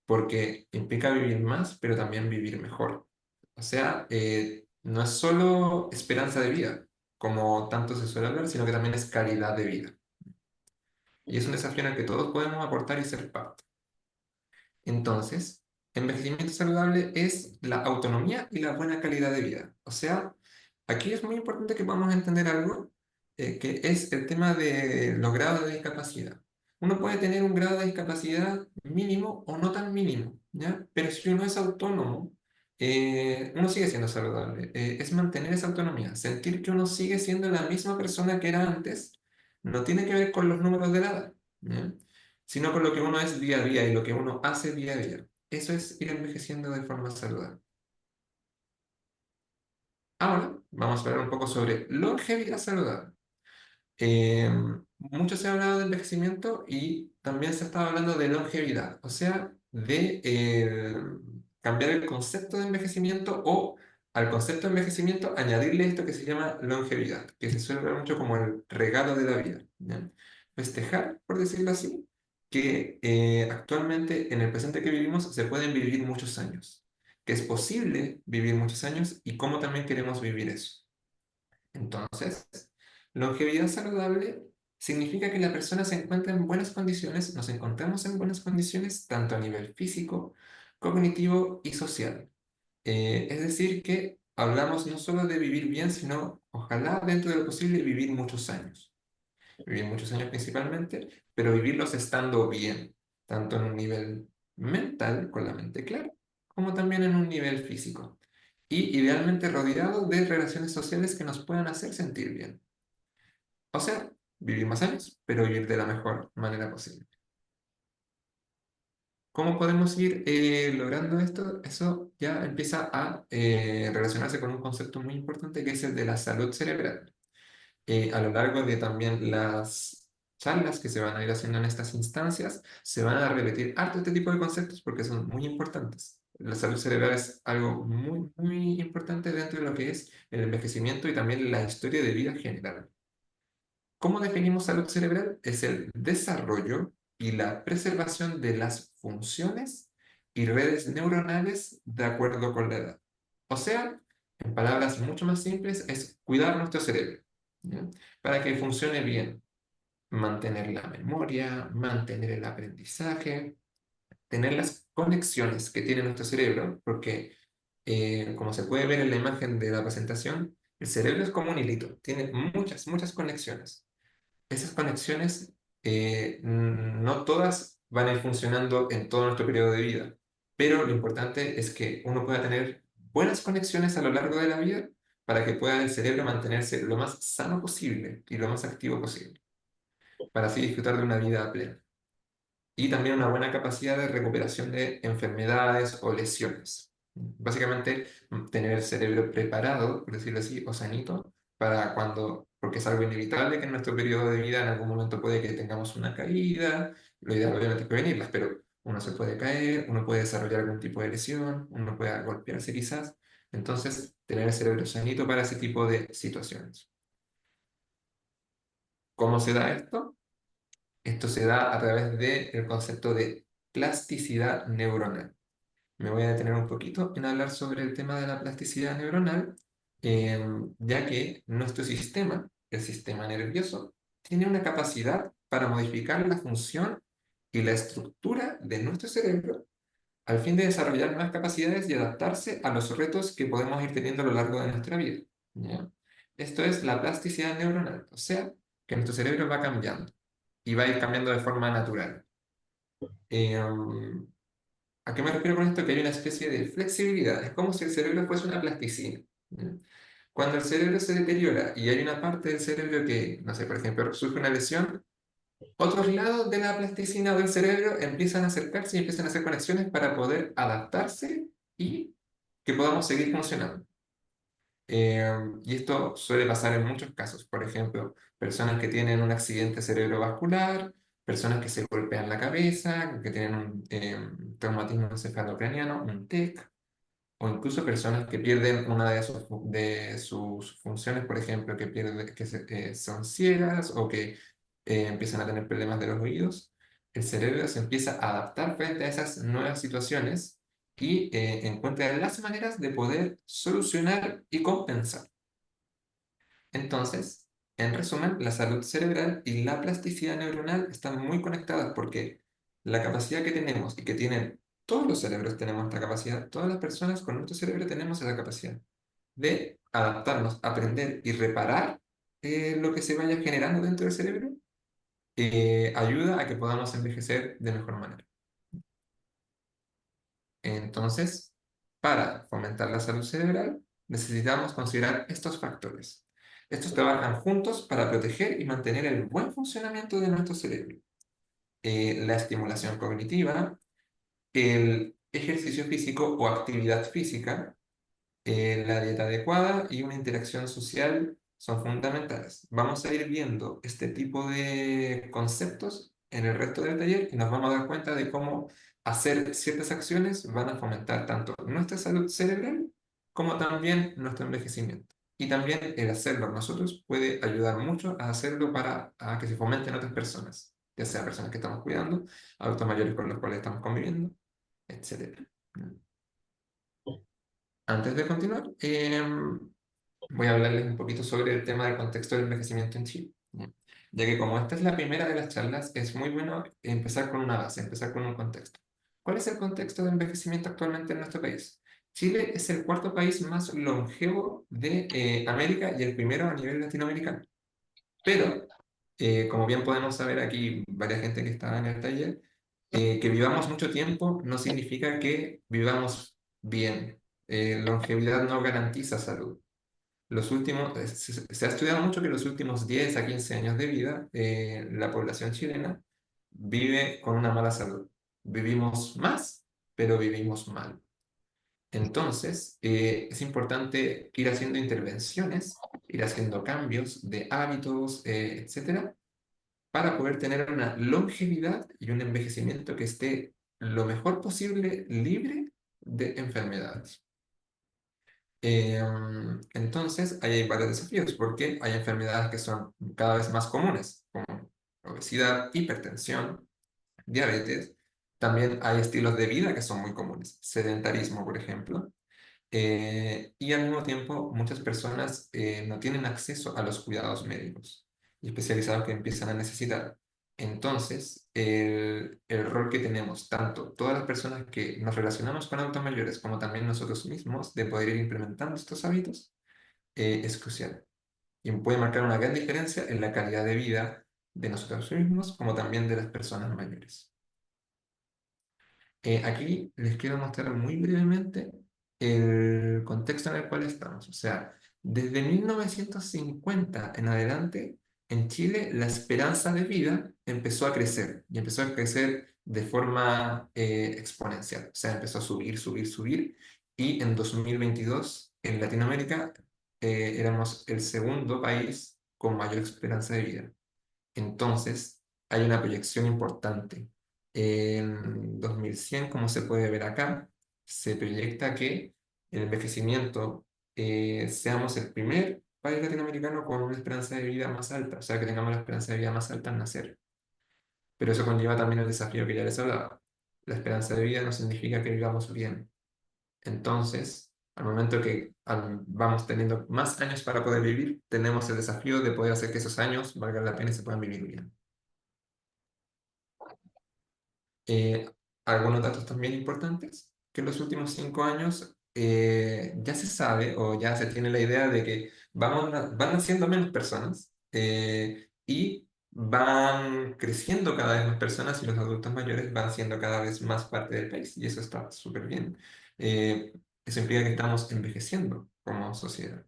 porque implica vivir más, pero también vivir mejor. O sea, no es solo esperanza de vida, como tanto se suele hablar, sino que también es calidad de vida. Y es un desafío en el que todos podemos aportar y ser parte. Entonces, envejecimiento saludable es la autonomía y la buena calidad de vida. O sea, aquí es muy importante que podamos entender algo, que es el tema de los grados de discapacidad. Uno puede tener un grado de discapacidad mínimo o no tan mínimo, ¿ya? Pero si uno es autónomo, uno sigue siendo saludable. Es mantener esa autonomía, sentir que uno sigue siendo la misma persona que era antes, no tiene que ver con los números de la edad, ¿ya? Sino con lo que uno es día a día y lo que uno hace día a día. Eso es ir envejeciendo de forma saludable. Ahora vamos a hablar un poco sobre longevidad saludable. Eh, Mucho se ha hablado de envejecimiento y también se estaba hablando de longevidad, o sea, de cambiar el concepto de envejecimiento o al concepto de envejecimiento añadirle esto que se llama longevidad, que se suele ver mucho como el regalo de la vida, ¿ya? Festejar, por decirlo así, que actualmente en el presente que vivimos se pueden vivir muchos años, que es posible vivir muchos años y cómo también queremos vivir eso. Entonces, longevidad saludable significa que la persona se encuentra en buenas condiciones, nos encontramos en buenas condiciones tanto a nivel físico, cognitivo y social. Es decir, que hablamos no solo de vivir bien, sino ojalá dentro de lo posible vivir muchos años. Vivir muchos años principalmente, pero vivirlos estando bien, tanto en un nivel mental, con la mente clara, como también en un nivel físico. Y idealmente rodeado de relaciones sociales que nos puedan hacer sentir bien. O sea, vivir más años, pero vivir de la mejor manera posible. ¿Cómo podemos ir logrando esto? Eso ya empieza a relacionarse con un concepto muy importante que es el de la salud cerebral. A lo largo de también las charlas que se van a ir haciendo en estas instancias, se van a repetir harto este tipo de conceptos porque son muy importantes. La salud cerebral es algo muy, muy importante dentro de lo que es el envejecimiento y también la historia de vida general. ¿Cómo definimos salud cerebral? Es el desarrollo y la preservación de las funciones y redes neuronales de acuerdo con la edad. O sea, en palabras mucho más simples, es cuidar nuestro cerebro, ¿ya? Para que funcione bien, mantener la memoria, mantener el aprendizaje, tener las conexiones que tiene nuestro cerebro, porque como se puede ver en la imagen de la presentación, el cerebro es como un hilito, tiene muchas, muchas conexiones. Esas conexiones no todas van a ir funcionando en todo nuestro periodo de vida, pero lo importante es que uno pueda tener buenas conexiones a lo largo de la vida para que pueda el cerebro mantenerse lo más sano posible y lo más activo posible, para así disfrutar de una vida plena. Y también una buena capacidad de recuperación de enfermedades o lesiones. Básicamente, tener el cerebro preparado, por decirlo así, o sanito, para cuando, porque es algo inevitable que en nuestro periodo de vida en algún momento puede que tengamos una caída, lo ideal obviamente es prevenirlas, pero uno se puede caer, uno puede desarrollar algún tipo de lesión, uno puede golpearse quizás, entonces tener el cerebro sanito para ese tipo de situaciones. ¿Cómo se da esto? Esto se da a través del concepto de plasticidad neuronal. Me voy a detener un poquito en hablar sobre el tema de la plasticidad neuronal, ya que nuestro sistema, el sistema nervioso, tiene una capacidad para modificar la función y la estructura de nuestro cerebro al fin de desarrollar nuevas capacidades y adaptarse a los retos que podemos ir teniendo a lo largo de nuestra vida, ¿ya? Esto es la plasticidad neuronal, o sea, que nuestro cerebro va cambiando y va a ir cambiando de forma natural. ¿A qué me refiero con esto? Que hay una especie de flexibilidad. Es como si el cerebro fuese una plasticina, ¿ya? Cuando el cerebro se deteriora y hay una parte del cerebro que, no sé, por ejemplo, surge una lesión, otros lados de la plasticina del cerebro empiezan a acercarse y empiezan a hacer conexiones para poder adaptarse y que podamos seguir funcionando. Y esto suele pasar en muchos casos. Por ejemplo, personas que tienen un accidente cerebrovascular, personas que se golpean la cabeza, que tienen un traumatismo encefalocraniano, un TEC, o incluso personas que pierden una de sus funciones, por ejemplo, que son ciegas o que empiezan a tener problemas de los oídos. El cerebro se empieza a adaptar frente a esas nuevas situaciones y encuentra las maneras de poder solucionar y compensar. Entonces, en resumen, la salud cerebral y la plasticidad neuronal están muy conectadas porque la capacidad que tenemos y que tienen todos los cerebros, tenemos esta capacidad, todas las personas con nuestro cerebro tenemos esa capacidad de adaptarnos, aprender y reparar lo que se vaya generando dentro del cerebro, ayuda a que podamos envejecer de mejor manera. Entonces, para fomentar la salud cerebral, necesitamos considerar estos factores. Estos trabajan juntos para proteger y mantener el buen funcionamiento de nuestro cerebro. La estimulación cognitiva, el ejercicio físico o actividad física, la dieta adecuada y una interacción social son fundamentales. Vamos a ir viendo este tipo de conceptos en el resto del taller y nos vamos a dar cuenta de cómo hacer ciertas acciones van a fomentar tanto nuestra salud cerebral como también nuestro envejecimiento. Y también el hacerlo nosotros puede ayudar mucho a hacerlo para a que se fomenten otras personas, ya sea personas que estamos cuidando, adultos mayores con los cuales estamos conviviendo, etc. Antes de continuar, voy a hablarles un poquito sobre el tema del contexto del envejecimiento en Chile. ya que como esta es la primera de las charlas, es muy bueno empezar con una base, empezar con un contexto. ¿Cuál es el contexto de envejecimiento actualmente en nuestro país? Chile es el cuarto país más longevo de América y el primero a nivel latinoamericano. Pero, como bien podemos saber aquí, varias gente que está en el taller, que vivamos mucho tiempo no significa que vivamos bien. Longevidad no garantiza salud. Se ha estudiado mucho que los últimos 10 a 15 años de vida, la población chilena vive con una mala salud. Vivimos más, pero vivimos mal. Entonces, es importante ir haciendo intervenciones, ir haciendo cambios de hábitos, etcétera, para poder tener una longevidad y un envejecimiento que esté lo mejor posible libre de enfermedades. Entonces, ahí hay varios desafíos porque hay enfermedades que son cada vez más comunes, como obesidad, hipertensión, diabetes. También hay estilos de vida que son muy comunes, sedentarismo, por ejemplo. Y al mismo tiempo, muchas personas no tienen acceso a los cuidados médicos y especializados que empiezan a necesitar. Entonces, el rol que tenemos, tanto todas las personas que nos relacionamos con adultos mayores, como también nosotros mismos, de poder ir implementando estos hábitos, es crucial. Y puede marcar una gran diferencia en la calidad de vida de nosotros mismos, como también de las personas mayores. Aquí les quiero mostrar muy brevemente el contexto en el cual estamos. O sea, desde 1950 en adelante, en Chile la esperanza de vida empezó a crecer y empezó a crecer de forma exponencial. O sea, empezó a subir, subir, subir. Y en 2022, en Latinoamérica, éramos el segundo país con mayor esperanza de vida. Entonces, hay una proyección importante. En 2100, como se puede ver acá, se proyecta que el envejecimiento seamos el primer país latinoamericano con una esperanza de vida más alta, o sea, que tengamos la esperanza de vida más alta al nacer. Pero eso conlleva también el desafío que ya les hablaba. La esperanza de vida no significa que vivamos bien. Entonces, al momento que vamos teniendo más años para poder vivir, tenemos el desafío de poder hacer que esos años valgan la pena y se puedan vivir bien. Eh, Algunos datos también importantes, que en los últimos 5 años ya se sabe o ya se tiene la idea de que van naciendo menos personas y van creciendo cada vez más personas y los adultos mayores van siendo cada vez más parte del país y eso está súper bien. Eso implica que estamos envejeciendo como sociedad.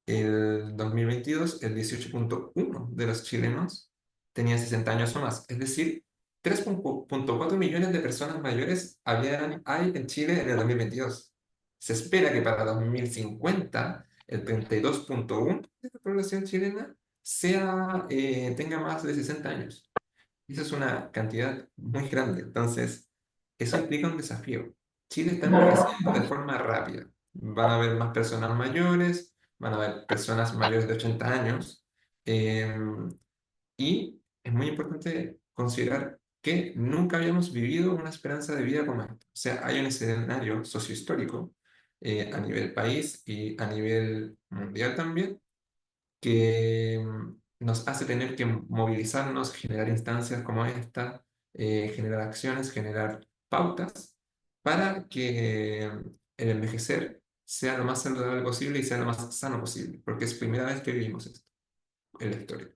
El 2022, el 18,1 de los chilenos tenía 60 años o más, es decir, 3,4 millones de personas mayores hay en Chile en el 2022. Se espera que para 2050 el 32,1 de la población chilena tenga más de 60 años. Esa es una cantidad muy grande, entonces eso implica un desafío. Chile está envejeciendo de forma rápida. Van a haber más personas mayores, van a haber personas mayores de 80 años, y es muy importante considerar que nunca habíamos vivido una esperanza de vida como esta. O sea, hay un escenario sociohistórico a nivel país y a nivel mundial también que nos hace tener que movilizarnos, generar instancias como esta, generar acciones, generar pautas para que el envejecer sea lo más saludable posible y sea lo más sano posible, porque es primera vez que vivimos esto en la historia.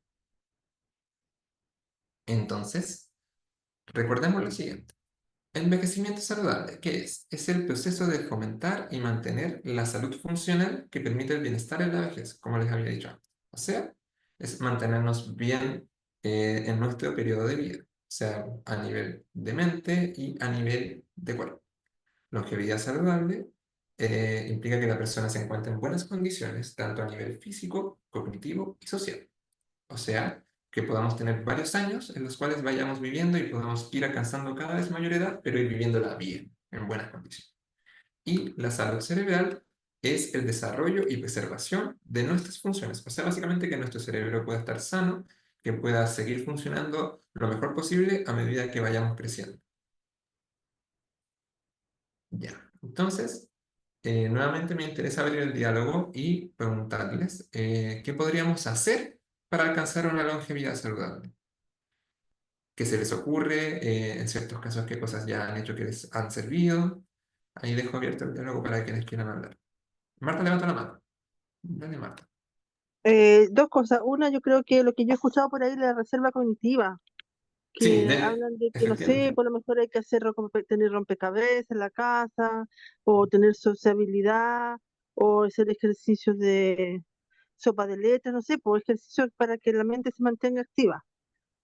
Entonces, recordemos lo siguiente. Envejecimiento saludable, ¿qué es? Es el proceso de fomentar y mantener la salud funcional que permite el bienestar en la vejez, como les había dicho antes. O sea, es mantenernos bien en nuestro periodo de vida, o sea, a nivel de mente y a nivel de cuerpo. Longevidad saludable implica que la persona se encuentre en buenas condiciones, tanto a nivel físico, cognitivo y social. O sea, que podamos tener varios años en los cuales vayamos viviendo y podamos ir alcanzando cada vez mayor edad, pero ir viviéndola bien, en buenas condiciones. Y la salud cerebral es el desarrollo y preservación de nuestras funciones. O sea, básicamente que nuestro cerebro pueda estar sano, que pueda seguir funcionando lo mejor posible a medida que vayamos creciendo. Ya, entonces, nuevamente me interesa abrir el diálogo y preguntarles qué podríamos hacer para alcanzar una longevidad saludable? ¿Qué se les ocurre? En ciertos casos, ¿qué cosas ya han hecho que les han servido? Ahí dejo abierto el diálogo para quienes quieran hablar. Marta, levanta la mano. Dale, Marta. Dos cosas. Una, yo creo que lo que yo he escuchado por ahí, la reserva cognitiva, Sí, que hablan de que, no sé, efectivamente. por lo mejor hay que hacer tener rompecabezas en la casa, o tener sociabilidad, o hacer ejercicios de sopa de letras, no sé, pues ejercicios para que la mente se mantenga activa.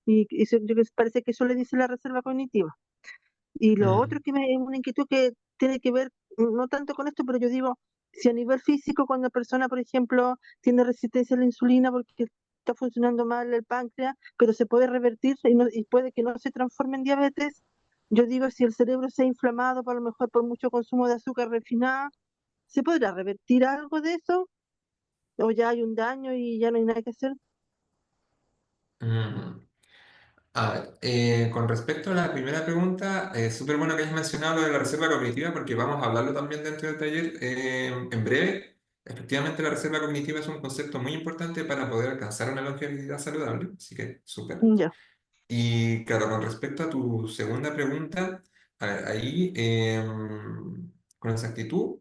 Y eso, parece que eso le dice la reserva cognitiva. Y lo otro Mm, que me es una inquietud que tiene que ver, no tanto con esto, pero yo digo, si a nivel físico, cuando la persona, por ejemplo, tiene resistencia a la insulina porque está funcionando mal el páncreas, pero se puede revertir y puede que no se transforme en diabetes, yo digo, si el cerebro se ha inflamado, por lo mejor por mucho consumo de azúcar refinada, ¿se podrá revertir algo de eso? ¿O ya hay un daño y ya no hay nada que hacer? mm. A ver, con respecto a la primera pregunta, es súper bueno que hayas mencionado lo de la reserva cognitiva porque vamos a hablarlo también dentro del taller en breve. Efectivamente, la reserva cognitiva es un concepto muy importante para poder alcanzar una longevidad saludable, así que súper. Ya. Y claro, con respecto a tu segunda pregunta, a ver, ahí con exactitud,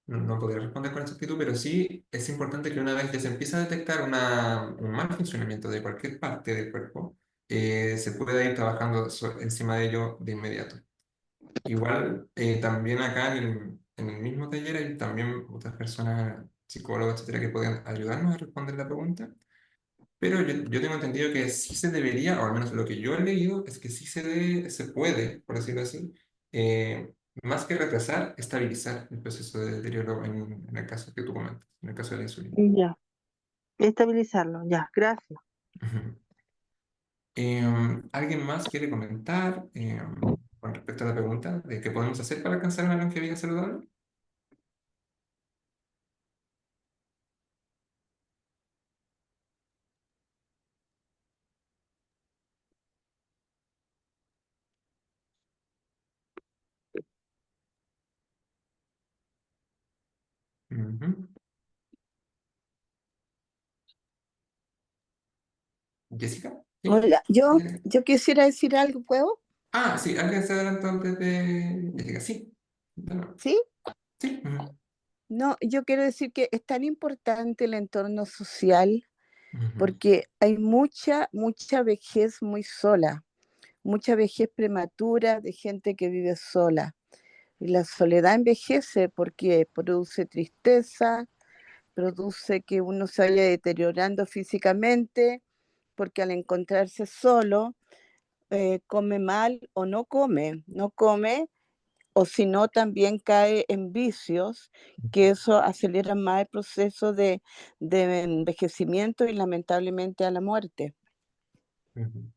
no podría responder con exactitud, pero sí es importante que una vez que se empieza a detectar un mal funcionamiento de cualquier parte del cuerpo, se pueda ir trabajando encima de ello de inmediato. Igual, también acá en el mismo taller hay también otras personas, psicólogos, etcétera, que pueden ayudarnos a responder la pregunta. Pero yo tengo entendido que sí se debería, o al menos lo que yo he leído, es que sí se puede, por decirlo así, eh, más que retrasar, estabilizar el proceso de deterioro en el caso que tú comentas, en el caso de la insulina. Ya. Estabilizarlo, ya, gracias. Ujú. ¿Alguien más quiere comentar con respecto a la pregunta de qué podemos hacer para alcanzar una longevidad saludable? Ujú. Jessica, ¿sí? Hola, yo, Eh, yo quisiera decir algo, ¿puedo? sí, alguien se adelantó antes de Jessica, sí. De nuevo. ¿Sí? Sí. Ujú. No, yo quiero decir que es tan importante el entorno social Ujú. porque hay mucha vejez muy sola, mucha vejez prematura de gente que vive sola. Y la soledad envejece porque produce tristeza, produce que uno se vaya deteriorando físicamente, porque al encontrarse solo, come mal o no come o si no también cae en vicios, que eso acelera más el proceso de envejecimiento y lamentablemente a la muerte. Ujú.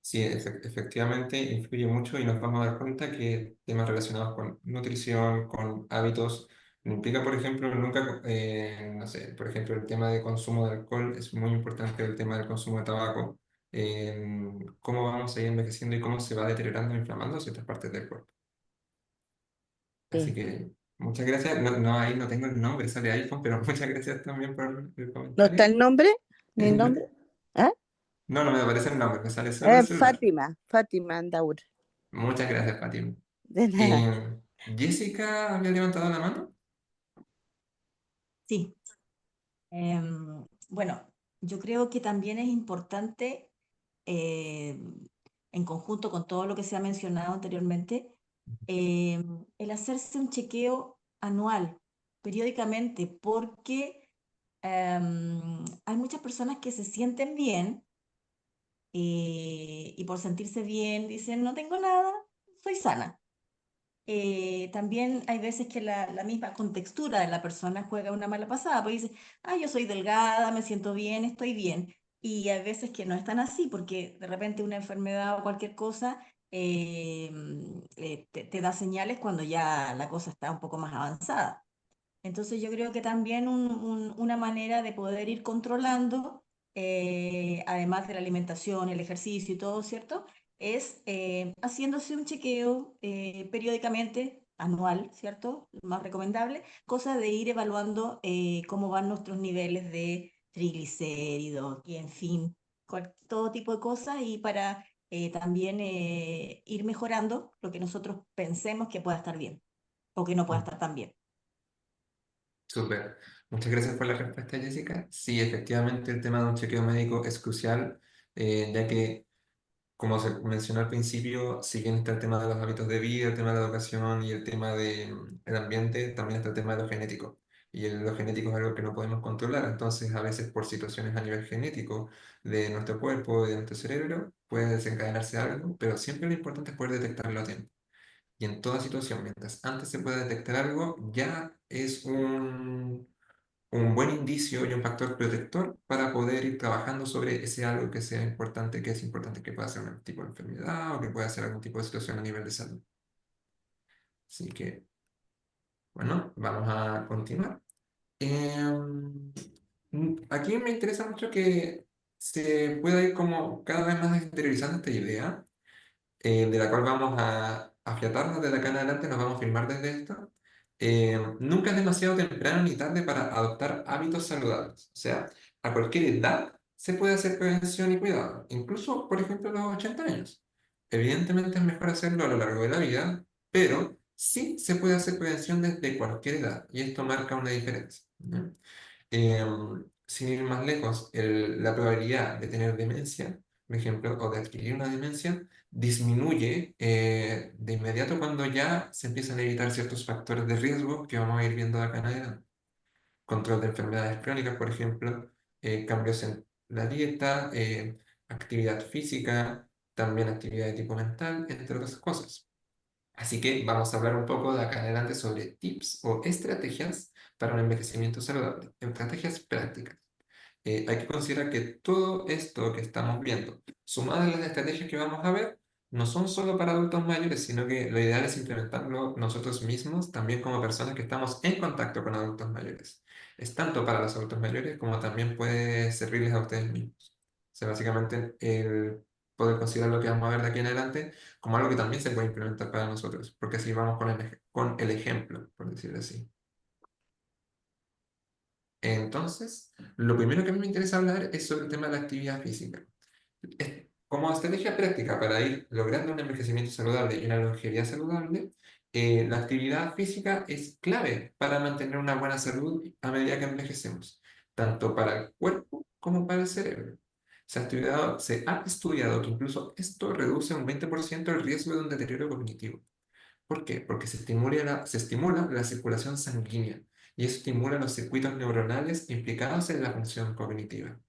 Sí, efectivamente influye mucho y nos vamos a dar cuenta que temas relacionados con nutrición, con hábitos, no implica, por ejemplo, nunca, no sé, por ejemplo, el tema de consumo de alcohol es muy importante, el tema del consumo de tabaco, cómo vamos a ir envejeciendo y cómo se va deteriorando e inflamando ciertas partes del cuerpo. Así Sí. que muchas gracias. No, no, ahí no tengo el nombre, sale iPhone, pero muchas gracias también por el ¿No está comentario. el nombre? ¿Mi No, nombre? ¿Ah? no me aparece el nombre, me sale solo el celular. Fátima Andaur. Muchas gracias, Fátima. De nada. Jessica había levantado la mano. Sí. Bueno, yo creo que también es importante, en conjunto con todo lo que se ha mencionado anteriormente, el hacerse un chequeo anual, periódicamente, porque hay muchas personas que se sienten bien y por sentirse bien dicen, no tengo nada, soy sana. También hay veces que la misma contextura de la persona juega una mala pasada, porque dice, ah, yo soy delgada, me siento bien, estoy bien. Y hay veces que no están así, porque de repente una enfermedad o cualquier cosa te da señales cuando ya la cosa está un poco más avanzada. Entonces yo creo que también una manera de poder ir controlando, además de la alimentación, el ejercicio y todo, ¿cierto? Es haciéndose un chequeo periódicamente, anual, ¿cierto? Más recomendable, cosa de ir evaluando cómo van nuestros niveles de triglicéridos, y en fin, todo tipo de cosas, y para también ir mejorando lo que nosotros pensemos que pueda estar bien o que no pueda estar tan bien. Súper. Muchas gracias por la respuesta, Jessica. Sí, efectivamente, el tema de un chequeo médico es crucial, ya que, como se mencionó al principio, si bien está el tema de los hábitos de vida, el tema de la educación y el tema del ambiente, también está el tema de lo genético. Y lo genético es algo que no podemos controlar, entonces a veces por situaciones a nivel genético de nuestro cuerpo y de nuestro cerebro puede desencadenarse algo, pero siempre lo importante es poder detectarlo a tiempo. Y en toda situación, mientras antes se pueda detectar algo, ya es un buen indicio y un factor protector para poder ir trabajando sobre ese algo que sea importante, que es importante que pueda ser un tipo de enfermedad o que pueda ser algún tipo de situación a nivel de salud. Así que, bueno, vamos a continuar. Aquí me interesa mucho que se pueda ir como cada vez más interiorizando esta idea de la cual vamos a afiatarnos desde acá en adelante, nos vamos a firmar desde esto. Nunca es demasiado temprano ni tarde para adoptar hábitos saludables. O sea, a cualquier edad se puede hacer prevención y cuidado, incluso, por ejemplo, a los 80 años. Evidentemente es mejor hacerlo a lo largo de la vida, pero sí se puede hacer prevención desde cualquier edad, y esto marca una diferencia, ¿no? Sin ir más lejos, la probabilidad de tener demencia, por ejemplo, o de adquirir una demencia, disminuye de inmediato cuando ya se empiezan a evitar ciertos factores de riesgo que vamos a ir viendo de acá en adelante. Control de enfermedades crónicas, por ejemplo, cambios en la dieta, actividad física, también actividad de tipo mental, entre otras cosas. Así que vamos a hablar un poco de acá en adelante sobre tips o estrategias para un envejecimiento saludable, estrategias prácticas. Hay que considerar que todo esto que estamos viendo, sumado a las estrategias que vamos a ver, no son solo para adultos mayores, sino que lo ideal es implementarlo nosotros mismos, también como personas que estamos en contacto con adultos mayores. Es tanto para los adultos mayores como también puede servirles a ustedes mismos. O sea, básicamente el poder considerar lo que vamos a ver de aquí en adelante como algo que también se puede implementar para nosotros, porque así vamos con el ejemplo, por decirlo así. Entonces, lo primero que a mí me interesa hablar es sobre el tema de la actividad física. Como estrategia práctica para ir logrando un envejecimiento saludable y una longevidad saludable, la actividad física es clave para mantener una buena salud a medida que envejecemos, tanto para el cuerpo como para el cerebro. Se ha estudiado que incluso esto reduce un 20% el riesgo de un deterioro cognitivo. ¿Por qué? Porque se estimula la circulación sanguínea y eso estimula los circuitos neuronales implicados en la función cognitiva.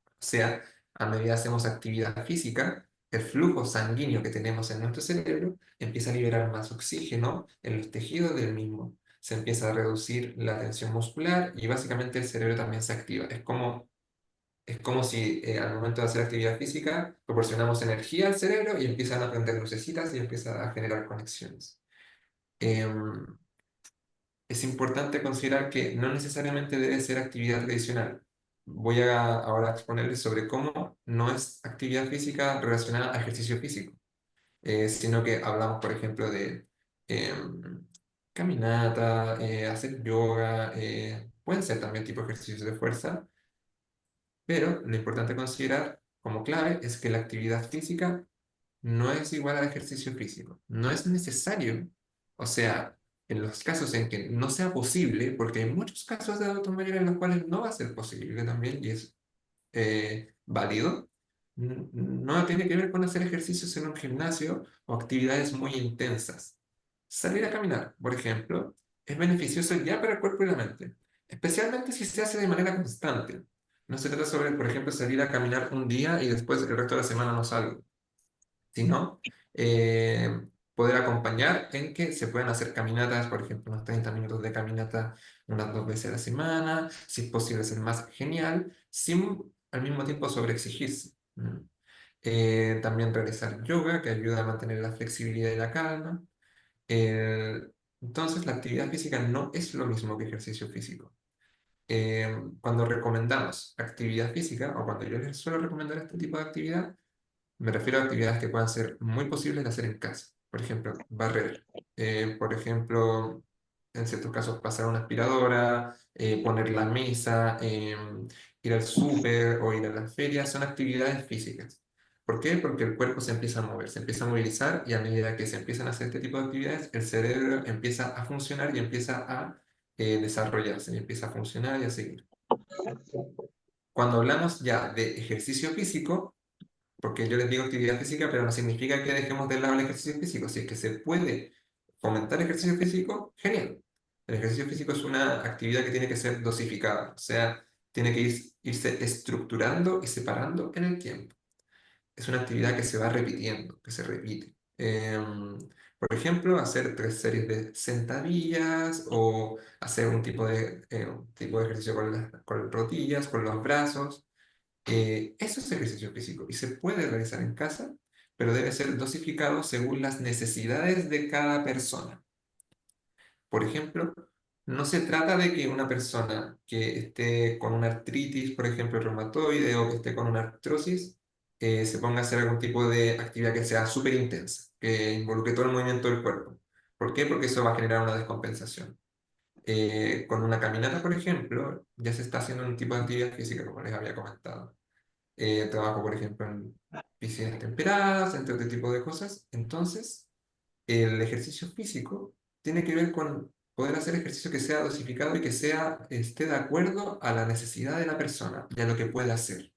O sea, a medida que hacemos actividad física, el flujo sanguíneo que tenemos en nuestro cerebro empieza a liberar más oxígeno en los tejidos del mismo. Se empieza a reducir la tensión muscular y básicamente el cerebro también se activa. Es como si al momento de hacer actividad física proporcionamos energía al cerebro y empiezan a prender lucecitas y empieza a generar conexiones. Em, es importante considerar que no necesariamente debe ser actividad tradicional. Voy a ahora exponerles sobre cómo no es actividad física relacionada a ejercicio físico, sino que hablamos, por ejemplo, de em, caminata, hacer yoga, pueden ser también tipo ejercicios de fuerza, pero lo importante considerar como clave es que la actividad física no es igual al ejercicio físico. No es necesario. O sea, en los casos en que no sea posible, porque hay muchos casos de adultos mayores en los cuales no va a ser posible también, y es válido, no tiene que ver con hacer ejercicios en un gimnasio o actividades muy intensas. Salir a caminar, por ejemplo, es beneficioso ya para el cuerpo y la mente, especialmente si se hace de manera constante. No se trata sobre, por ejemplo, salir a caminar un día y después el resto de la semana no salgo, sino poder acompañar en que se puedan hacer caminatas, por ejemplo, unos 30 minutos de caminata unas 2 veces a la semana, si es posible ser más genial, sin al mismo tiempo sobreexigirse. También realizar yoga, que ayuda a mantener la flexibilidad y la calma. Eh, entonces, la actividad física no es lo mismo que ejercicio físico. Cuando recomendamos actividad física, o cuando yo les suelo recomendar este tipo de actividad, me refiero a actividades que puedan ser muy posibles de hacer en casa. Por ejemplo, barrer. Por ejemplo, en ciertos casos pasar una aspiradora, poner la mesa, ir al súper o ir a la feria son actividades físicas. ¿Por qué? Porque el cuerpo se empieza a mover, se empieza a movilizar y a medida que se empiezan a hacer este tipo de actividades, el cerebro empieza a funcionar y empieza a desarrollarse, y empieza a funcionar y a seguir. Cuando hablamos ya de ejercicio físico, porque yo les digo actividad física, pero no significa que dejemos de lado el ejercicio físico. Si es que se puede fomentar ejercicio físico, genial. El ejercicio físico es una actividad que tiene que ser dosificada, o sea, tiene que irse estructurando y separando en el tiempo. Es una actividad que se va repitiendo, que se repite. Por ejemplo, hacer 3 series de sentadillas o hacer un tipo de ejercicio con las rodillas, con los brazos. Eso es ejercicio físico y se puede realizar en casa, pero debe ser dosificado según las necesidades de cada persona. Por ejemplo, no se trata de que una persona que esté con una artritis, por ejemplo, reumatoide, o que esté con una artrosis, se ponga a hacer algún tipo de actividad que sea súper intensa, que involucre todo el movimiento del cuerpo. ¿Por qué? Porque eso va a generar una descompensación. Con una caminata, por ejemplo, ya se está haciendo un tipo de actividad física, como les había comentado. Trabajo, por ejemplo, en piscinas temperadas, entre otro tipo de cosas. Entonces, el ejercicio físico tiene que ver con poder hacer ejercicio que sea dosificado y que esté de acuerdo a la necesidad de la persona y a lo que puede hacer.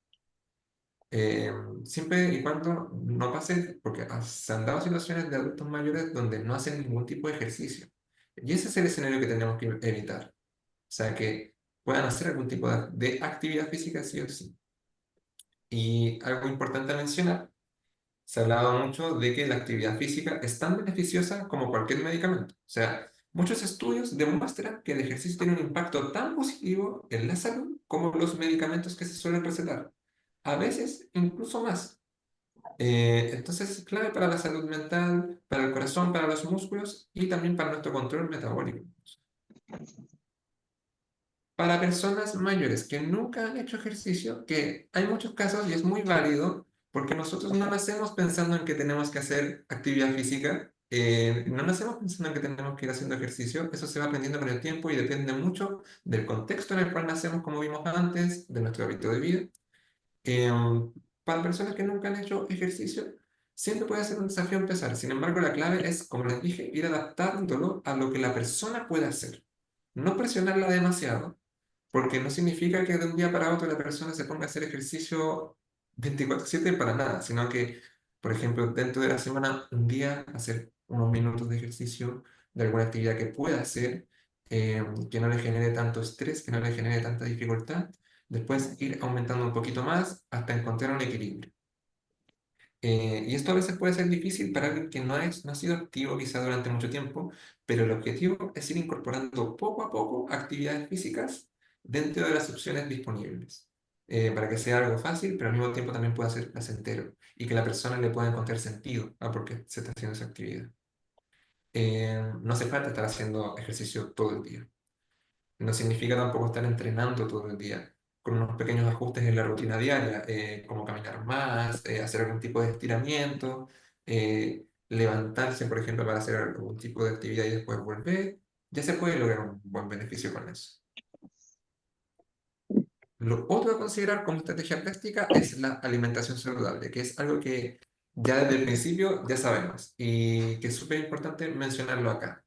Eh, Siempre y cuando no pase, porque se han dado situaciones de adultos mayores donde no hacen ningún tipo de ejercicio. Y ese es el escenario que tenemos que evitar. O sea, que puedan hacer algún tipo de actividad física sí o sí. Y algo importante a mencionar, se ha hablado mucho de que la actividad física es tan beneficiosa como cualquier medicamento. O sea, muchos estudios demuestran que el ejercicio tiene un impacto tan positivo en la salud como los medicamentos que se suelen recetar. A veces incluso más. Entonces es clave para la salud mental, para el corazón, para los músculos y también para nuestro control metabólico. Para personas mayores que nunca han hecho ejercicio, que hay muchos casos y es muy válido, porque nosotros no nacemos pensando en que tenemos que hacer actividad física, no nacemos pensando en que tenemos que ir haciendo ejercicio, eso se va aprendiendo con el tiempo y depende mucho del contexto en el cual nacemos, como vimos antes, de nuestro hábito de vida. Para personas que nunca han hecho ejercicio, siempre puede ser un desafío empezar. Sin embargo, la clave es, como les dije, ir adaptándolo a lo que la persona puede hacer. No presionarla demasiado, porque no significa que de un día para otro la persona se ponga a hacer ejercicio 24/7 para nada, sino que, por ejemplo, dentro de la semana, un día hacer unos minutos de ejercicio de alguna actividad que pueda hacer, que no le genere tanto estrés, que no le genere tanta dificultad, después ir aumentando un poquito más hasta encontrar un equilibrio. Y esto a veces puede ser difícil para alguien que no ha sido activo quizá durante mucho tiempo, pero el objetivo es ir incorporando poco a poco actividades físicas dentro de las opciones disponibles, para que sea algo fácil, pero al mismo tiempo también pueda ser placentero y que la persona le pueda encontrar sentido a por qué se está haciendo esa actividad. No hace falta estar haciendo ejercicio todo el día. No significa tampoco estar entrenando todo el día, con unos pequeños ajustes en la rutina diaria, como caminar más, hacer algún tipo de estiramiento, levantarse, por ejemplo, para hacer algún tipo de actividad y después volver. Ya se puede lograr un buen beneficio con eso. Lo otro a considerar como estrategia práctica es la alimentación saludable, que es algo que ya desde el principio ya sabemos y que es súper importante mencionarlo acá.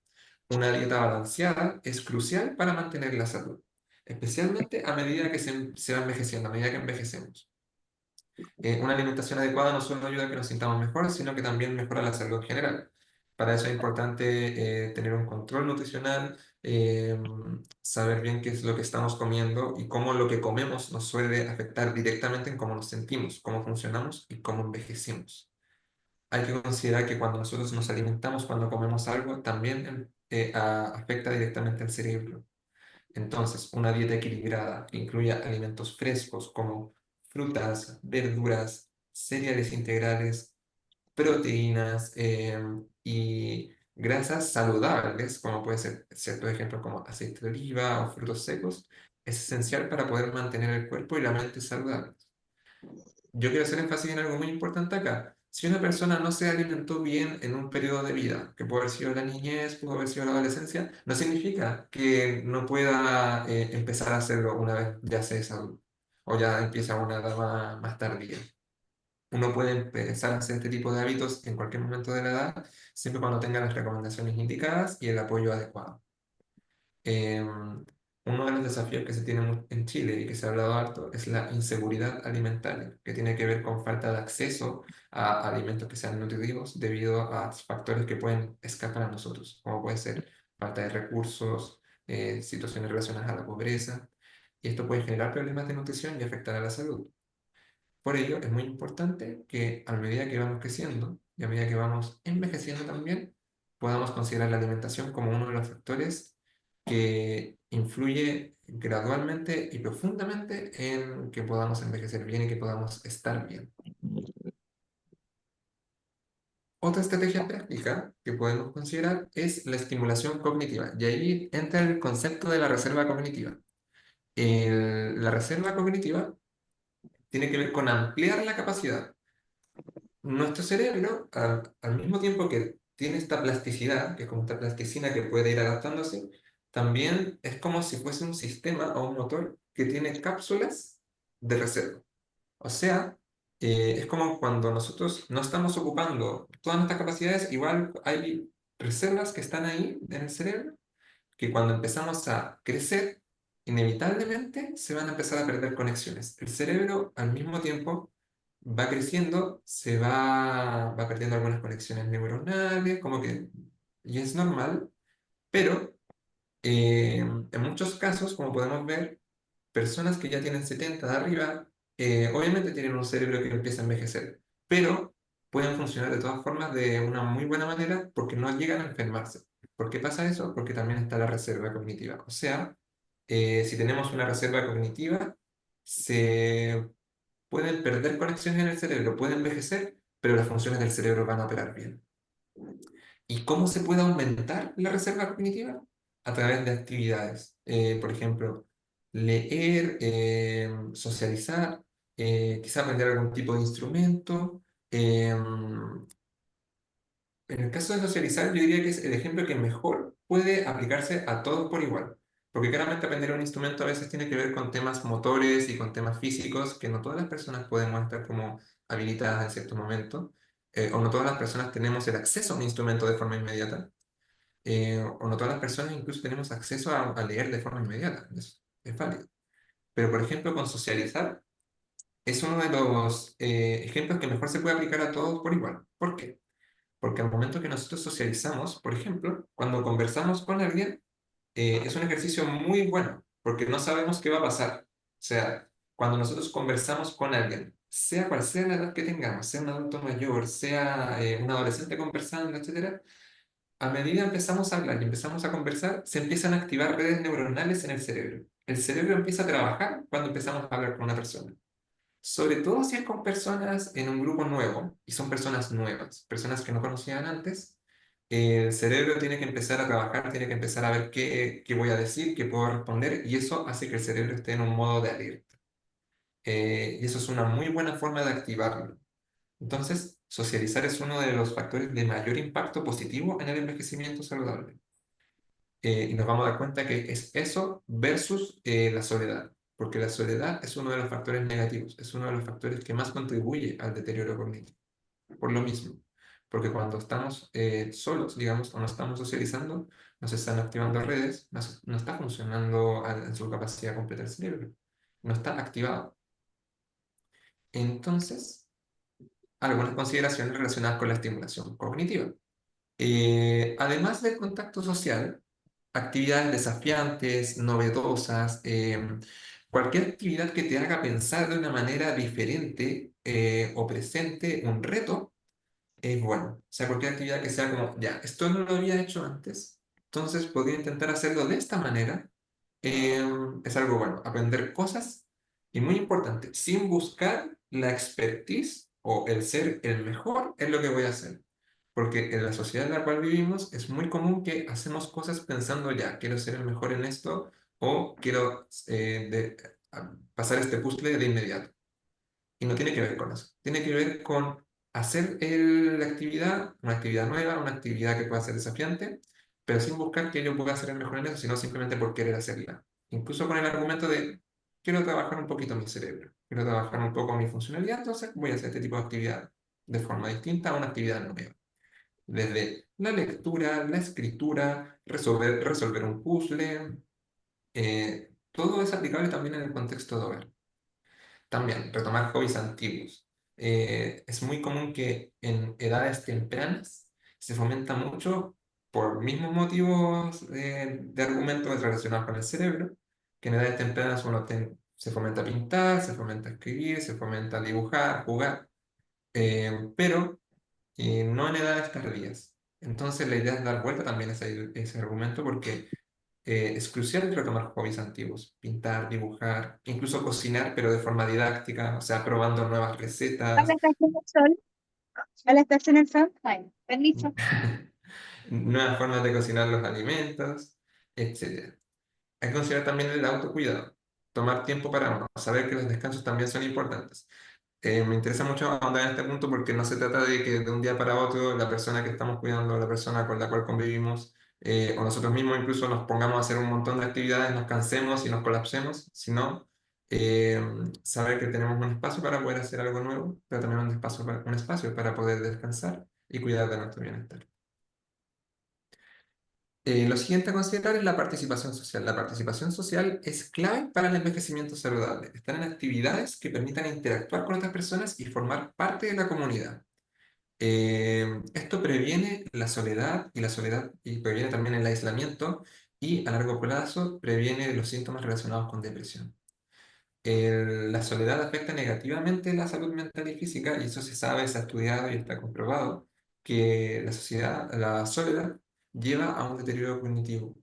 Una dieta balanceada es crucial para mantener la salud, especialmente a medida que se va envejeciendo, a medida que envejecemos. Una alimentación adecuada no solo ayuda a que nos sintamos mejor, sino que también mejora la salud en general. Para eso es importante tener un control nutricional, saber bien qué es lo que estamos comiendo y cómo lo que comemos nos suele afectar directamente en cómo nos sentimos, cómo funcionamos y cómo envejecemos. Hay que considerar que cuando nosotros nos alimentamos, cuando comemos algo, también afecta directamente al cerebro. Entonces, una dieta equilibrada que incluya alimentos frescos como frutas, verduras, cereales integrales, proteínas y grasas saludables, como puede ser ciertos ejemplos como aceite de oliva o frutos secos, es esencial para poder mantener el cuerpo y la mente saludables. Yo quiero hacer énfasis en algo muy importante acá. Si una persona no se alimentó bien en un periodo de vida, que puede haber sido la niñez, pudo haber sido la adolescencia, no significa que no pueda empezar a hacerlo una vez ya se es adulto o ya empieza a una edad más tardía. Uno puede empezar a hacer este tipo de hábitos en cualquier momento de la edad, siempre cuando tenga las recomendaciones indicadas y el apoyo adecuado. Uno de los desafíos que se tiene en Chile y que se ha hablado harto es la inseguridad alimentaria, que tiene que ver con falta de acceso a alimentos que sean nutritivos debido a factores que pueden escapar a nosotros, como puede ser falta de recursos, situaciones relacionadas a la pobreza, y esto puede generar problemas de nutrición y afectar a la salud. Por ello, es muy importante que a medida que vamos creciendo y a medida que vamos envejeciendo también, podamos considerar la alimentación como uno de los factores que influye gradualmente y profundamente en que podamos envejecer bien y que podamos estar bien. Otra estrategia práctica que podemos considerar es la estimulación cognitiva, y ahí entra el concepto de la reserva cognitiva. La reserva cognitiva tiene que ver con ampliar la capacidad. Nuestro cerebro, al mismo tiempo que tiene esta plasticidad, que es como esta plasticina que puede ir adaptándose, también es como si fuese un sistema o un motor que tiene cápsulas de reserva. O sea, es como cuando nosotros no estamos ocupando todas nuestras capacidades, igual hay reservas que están ahí en el cerebro, que cuando empezamos a crecer, inevitablemente se van a empezar a perder conexiones. El cerebro, al mismo tiempo, va creciendo, va perdiendo algunas conexiones neuronales, como que, y es normal, pero en muchos casos, como podemos ver, personas que ya tienen 70 de arriba, obviamente tienen un cerebro que empieza a envejecer, pero pueden funcionar de todas formas de una muy buena manera porque no llegan a enfermarse. ¿Por qué pasa eso? Porque también está la reserva cognitiva. O sea, si tenemos una reserva cognitiva, se pueden perder conexiones en el cerebro, pueden envejecer, pero las funciones del cerebro van a operar bien. ¿Y cómo se puede aumentar la reserva cognitiva? A través de actividades. Por ejemplo, leer, socializar, quizá aprender algún tipo de instrumento. En el caso de socializar, yo diría que es el ejemplo que mejor puede aplicarse a todos por igual. Porque claramente aprender un instrumento a veces tiene que ver con temas motores y con temas físicos que no todas las personas podemos estar como habilitadas en cierto momento. O no todas las personas tenemos el acceso a un instrumento de forma inmediata. O no todas las personas incluso tenemos acceso a leer de forma inmediata. Es válido. Pero, por ejemplo, con socializar es uno de los ejemplos que mejor se puede aplicar a todos por igual. ¿Por qué? Porque al momento que nosotros socializamos, por ejemplo, cuando conversamos con alguien, es un ejercicio muy bueno, porque no sabemos qué va a pasar. O sea, cuando nosotros conversamos con alguien, sea cual sea la edad que tengamos, sea un adulto mayor, sea un adolescente conversando, etcétera, a medida que empezamos a hablar y empezamos a conversar, se empiezan a activar redes neuronales en el cerebro. El cerebro empieza a trabajar cuando empezamos a hablar con una persona. Sobre todo si es con personas en un grupo nuevo, y son personas nuevas, personas que no conocían antes, el cerebro tiene que empezar a trabajar, tiene que empezar a ver qué voy a decir, qué puedo responder, y eso hace que el cerebro esté en un modo de alerta. Y eso es una muy buena forma de activarlo. Entonces, socializar es uno de los factores de mayor impacto positivo en el envejecimiento saludable. Y nos vamos a dar cuenta que es eso versus la soledad, porque la soledad es uno de los factores negativos, es uno de los factores que más contribuye al deterioro cognitivo. Por lo mismo, porque cuando estamos solos, digamos, o no estamos socializando, nos están activando redes, no está funcionando en su capacidad completa el cerebro, no está activado. Entonces, algunas consideraciones relacionadas con la estimulación cognitiva. Además del contacto social, actividades desafiantes, novedosas, cualquier actividad que te haga pensar de una manera diferente o presente un reto, es bueno. O sea, cualquier actividad que sea como, ya, esto no lo había hecho antes, entonces podría intentar hacerlo de esta manera. Es algo bueno. Aprender cosas y muy importante, sin buscar la expertise o el ser el mejor es lo que voy a hacer. Porque en la sociedad en la cual vivimos es muy común que hacemos cosas pensando ya, quiero ser el mejor en esto o quiero pasar este puzzle de inmediato. Y no tiene que ver con eso. Tiene que ver con hacer la actividad, una actividad nueva, una actividad que pueda ser desafiante, pero sin buscar que yo pueda ser el mejor en eso, sino simplemente por querer hacerla. Incluso con el argumento de, quiero trabajar un poquito mi cerebro, quiero trabajar un poco mi funcionalidad, entonces voy a hacer este tipo de actividad de forma distinta a una actividad nueva. Desde la lectura, la escritura, resolver un puzzle, todo es aplicable también en el contexto de hogar. También, retomar hobbies antiguos. Es muy común que en edades tempranas se fomenta mucho por mismos motivos de argumentos relacionados con el cerebro, que en edades tempranas se fomenta pintar, se fomenta escribir, se fomenta dibujar, jugar, pero no en edades tardías. Entonces la idea es dar vuelta también a ese argumento porque es crucial retomar hobbies antiguos, pintar, dibujar, incluso cocinar, pero de forma didáctica, o sea, probando nuevas recetas, A la estación del sol. Ay, permiso. nuevas formas de cocinar los alimentos, etc. Hay que considerar también el autocuidado, tomar tiempo para uno, saber que los descansos también son importantes. Me interesa mucho ahondar en este punto porque no se trata de que de un día para otro la persona que estamos cuidando, la persona con la cual convivimos, o nosotros mismos incluso nos pongamos a hacer un montón de actividades, nos cansemos y nos colapsemos, sino eh, saber que tenemos un espacio para poder hacer algo nuevo, pero también un espacio para poder descansar y cuidar de nuestro bienestar. Lo siguiente a considerar es la participación social. La participación social es clave para el envejecimiento saludable. Estar en actividades que permitan interactuar con otras personas y formar parte de la comunidad. Esto previene la soledad y previene también el aislamiento y a largo plazo previene los síntomas relacionados con depresión. La soledad afecta negativamente la salud mental y física, y eso se sabe, se ha estudiado y está comprobado, que la soledad lleva a un deterioro cognitivo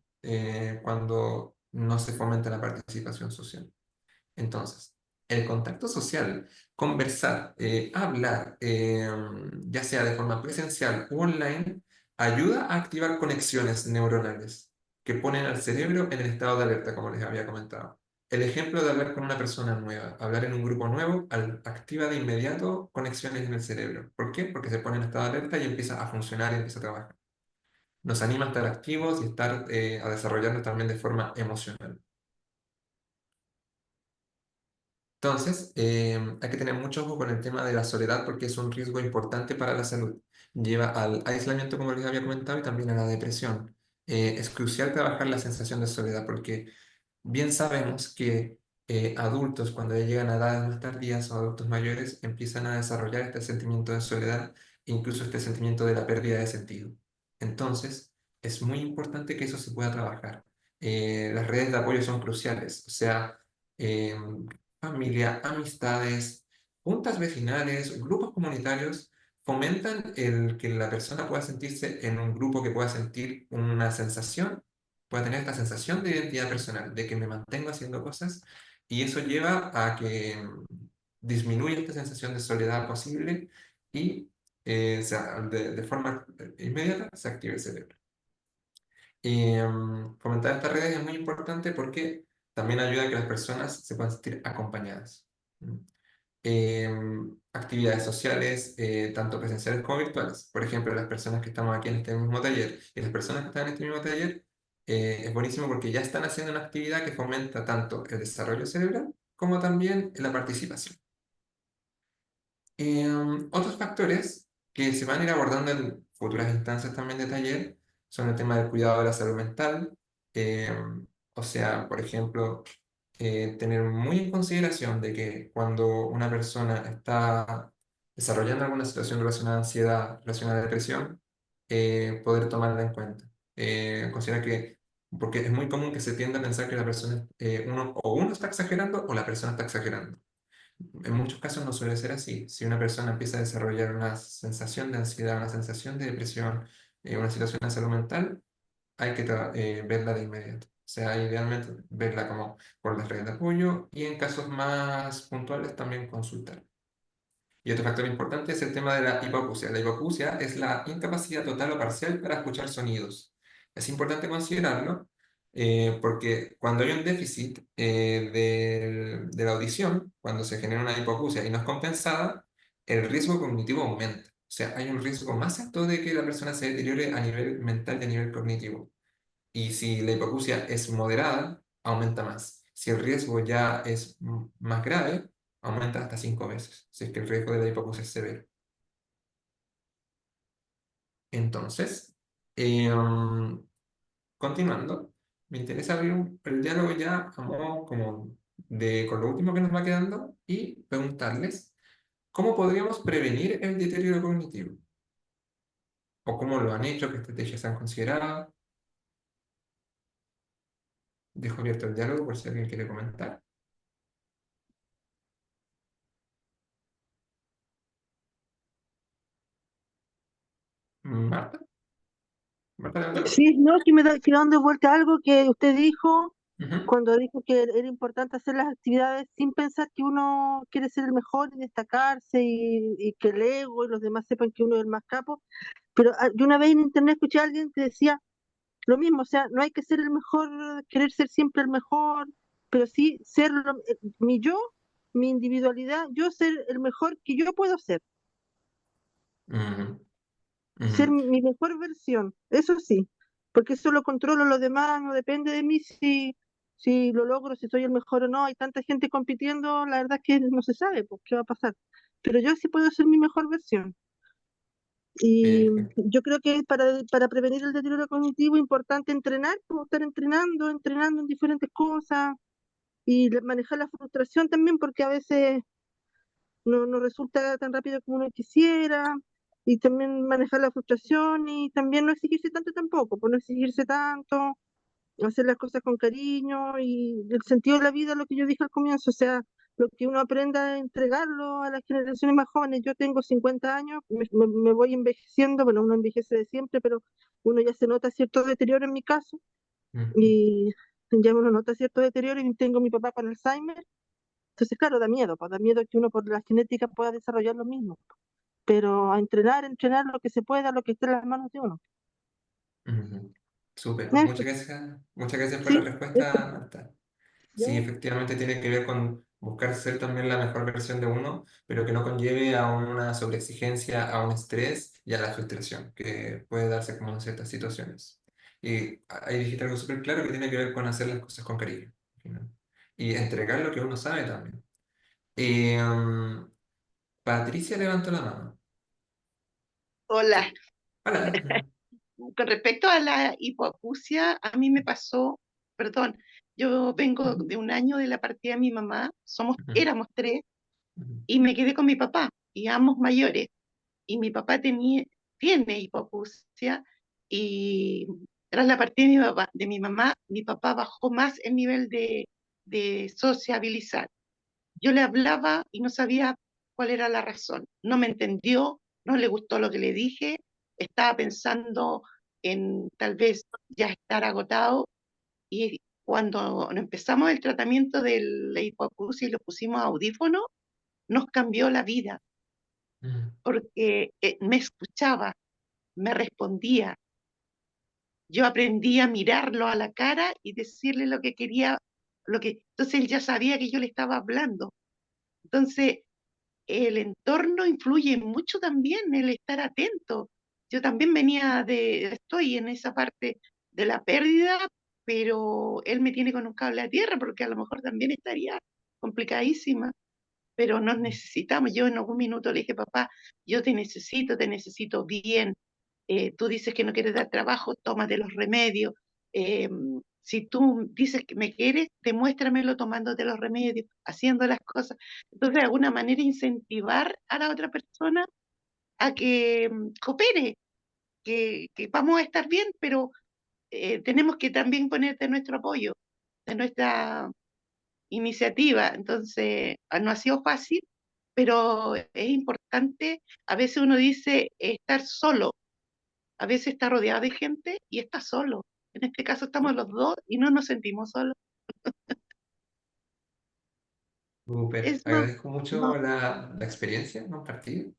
cuando no se fomenta la participación social. Entonces, el contacto social, conversar, hablar, ya sea de forma presencial u online, ayuda a activar conexiones neuronales que ponen al cerebro en el estado de alerta, como les había comentado. El ejemplo de hablar con una persona nueva, hablar en un grupo nuevo, activa de inmediato conexiones en el cerebro. ¿Por qué? Porque se pone en estado de alerta y empieza a funcionar y empieza a trabajar. Nos anima a estar activos y a desarrollarnos también de forma emocional. Entonces, hay que tener mucho ojo con el tema de la soledad porque es un riesgo importante para la salud. Lleva al aislamiento, como les había comentado, y también a la depresión. Es crucial trabajar la sensación de soledad porque bien sabemos que adultos, cuando ya llegan a edades más tardías o adultos mayores, empiezan a desarrollar este sentimiento de soledad, incluso este sentimiento de la pérdida de sentido. Entonces, es muy importante que eso se pueda trabajar. Las redes de apoyo son cruciales, o sea, familia, amistades, juntas vecinales, grupos comunitarios fomentan el que la persona pueda sentirse en un grupo, que pueda sentir una sensación, pueda tener esta sensación de identidad personal, de que me mantengo haciendo cosas, y eso lleva a que disminuya esta sensación de soledad posible y de forma inmediata se active el cerebro. Fomentar estas redes es muy importante porque también ayuda a que las personas se puedan sentir acompañadas. ¿Mm? Actividades sociales, tanto presenciales como virtuales. Por ejemplo, las personas que estamos aquí en este mismo taller y las personas que están en este mismo taller, es buenísimo porque ya están haciendo una actividad que fomenta tanto el desarrollo cerebral como también la participación. Otros factores que se van a ir abordando en futuras instancias también de taller son el tema del cuidado de la salud mental, o sea, por ejemplo, tener muy en consideración de que cuando una persona está desarrollando alguna situación relacionada a ansiedad, relacionada a depresión, poder tomarla en cuenta. Considera que, porque es muy común que se tienda a pensar que la persona, uno está exagerando o la persona está exagerando. En muchos casos no suele ser así. Si una persona empieza a desarrollar una sensación de ansiedad, una sensación de depresión, una situación de salud mental, hay que verla de inmediato. O sea, idealmente verla como por las redes de apoyo y en casos más puntuales también consultar. Y otro factor importante es el tema de la hipoacusia. La hipoacusia es la incapacidad total o parcial para escuchar sonidos. Es importante considerarlo porque cuando hay un déficit de la audición, cuando se genera una hipoacusia y no es compensada, el riesgo cognitivo aumenta. O sea, hay un riesgo más alto de que la persona se deteriore a nivel mental y a nivel cognitivo. Y si la hipoacusia es moderada, aumenta más. Si el riesgo ya es más grave, aumenta hasta 5 veces, si es que el riesgo de la hipoacusia es severo. Entonces, continuando, me interesa abrir el diálogo ya a modo como con lo último que nos va quedando y preguntarles cómo podríamos prevenir el deterioro cognitivo o cómo lo han hecho, qué estrategias han considerado. Dejo abierto el diálogo por si alguien quiere comentar. Marta, Marta, levanta la mano. Sí, no, que dando vuelta a algo que usted dijo Ujú, cuando dijo que era importante hacer las actividades sin pensar que uno quiere ser el mejor y destacarse y que el ego y los demás sepan que uno es el más capo. Pero yo una vez en internet escuché a alguien que decía lo mismo, o sea, no hay que ser el mejor, querer ser siempre el mejor, pero sí ser mi yo, mi individualidad, yo ser el mejor que yo puedo ser, ujú, ser ujú. mi mejor versión, eso sí, porque eso lo controlo lo demás, no depende de mí si lo logro, si soy el mejor o no, hay tanta gente compitiendo, la verdad es que no se sabe pues, qué va a pasar, pero yo sí puedo ser mi mejor versión. Y Perfecto. yo creo que para prevenir el deterioro cognitivo es importante entrenar, como estar entrenando en diferentes cosas y manejar la frustración también, porque a veces no resulta tan rápido como uno quisiera, y también manejar la frustración y también no exigirse tanto tampoco, pues no exigirse tanto, hacer las cosas con cariño y el sentido de la vida, lo que yo dije al comienzo, o sea, lo que uno aprenda a entregarlo a las generaciones más jóvenes. Yo tengo 50 años, me voy envejeciendo, bueno, uno envejece de siempre, pero uno ya se nota cierto deterioro en mi caso Ujú, y ya uno nota cierto deterioro y tengo a mi papá con Alzheimer. Entonces, claro, da miedo, pues da miedo que uno por la genética pueda desarrollar lo mismo, pero a entrenar lo que se pueda, lo que esté en las manos de uno. ujú. Súper. Eso, Muchas gracias por la sí, eso, respuesta, Marta. ya. Sí, efectivamente tiene que ver con buscar ser también la mejor versión de uno, pero que no conlleve a una sobreexigencia, a un estrés y a la frustración, que puede darse como en ciertas situaciones. Y ahí dijiste algo súper claro que tiene que ver con hacer las cosas con cariño, ¿no? Y entregar lo que uno sabe también. Patricia levantó la mano. Hola. Hola. Con respecto a la hipoacusia, a mí me pasó, perdón, yo vengo de un año de la partida de mi mamá, Ujú, éramos tres, ujú, y me quedé con mi papá, y ambos mayores, y mi papá tiene hipoacusia, y tras la partida de mi mamá, mi papá bajó más el nivel de sociabilizar. Yo le hablaba y no sabía cuál era la razón. No me entendió, no le gustó lo que le dije, estaba pensando en tal vez ya estar agotado y cuando empezamos el tratamiento de la hipoacusia y lo pusimos a audífono, nos cambió la vida ujú, porque me escuchaba, me respondía. Yo aprendí a mirarlo a la cara y decirle lo que quería, entonces él ya sabía que yo le estaba hablando. Entonces, el entorno influye mucho también, el estar atento. Yo también estoy en esa parte de la pérdida, pero él me tiene con un cable a tierra porque a lo mejor también estaría complicadísima, pero nos necesitamos. Yo en algún minuto le dije, papá, yo te necesito bien. Tú dices que no quieres dar trabajo, tómate los remedios. Eh, si tú dices que me quieres, demuéstramelo tomándote los remedios, haciendo las cosas. Entonces, de alguna manera, incentivar a la otra persona a que coopere, que vamos a estar bien, pero tenemos que también poner de nuestro apoyo, de nuestra iniciativa. Entonces, no ha sido fácil, pero es importante. A veces uno dice estar solo, a veces está rodeado de gente y está solo. En este caso estamos los dos y no nos sentimos solos. súper. Es más, Agradezco más, mucho la experiencia compartida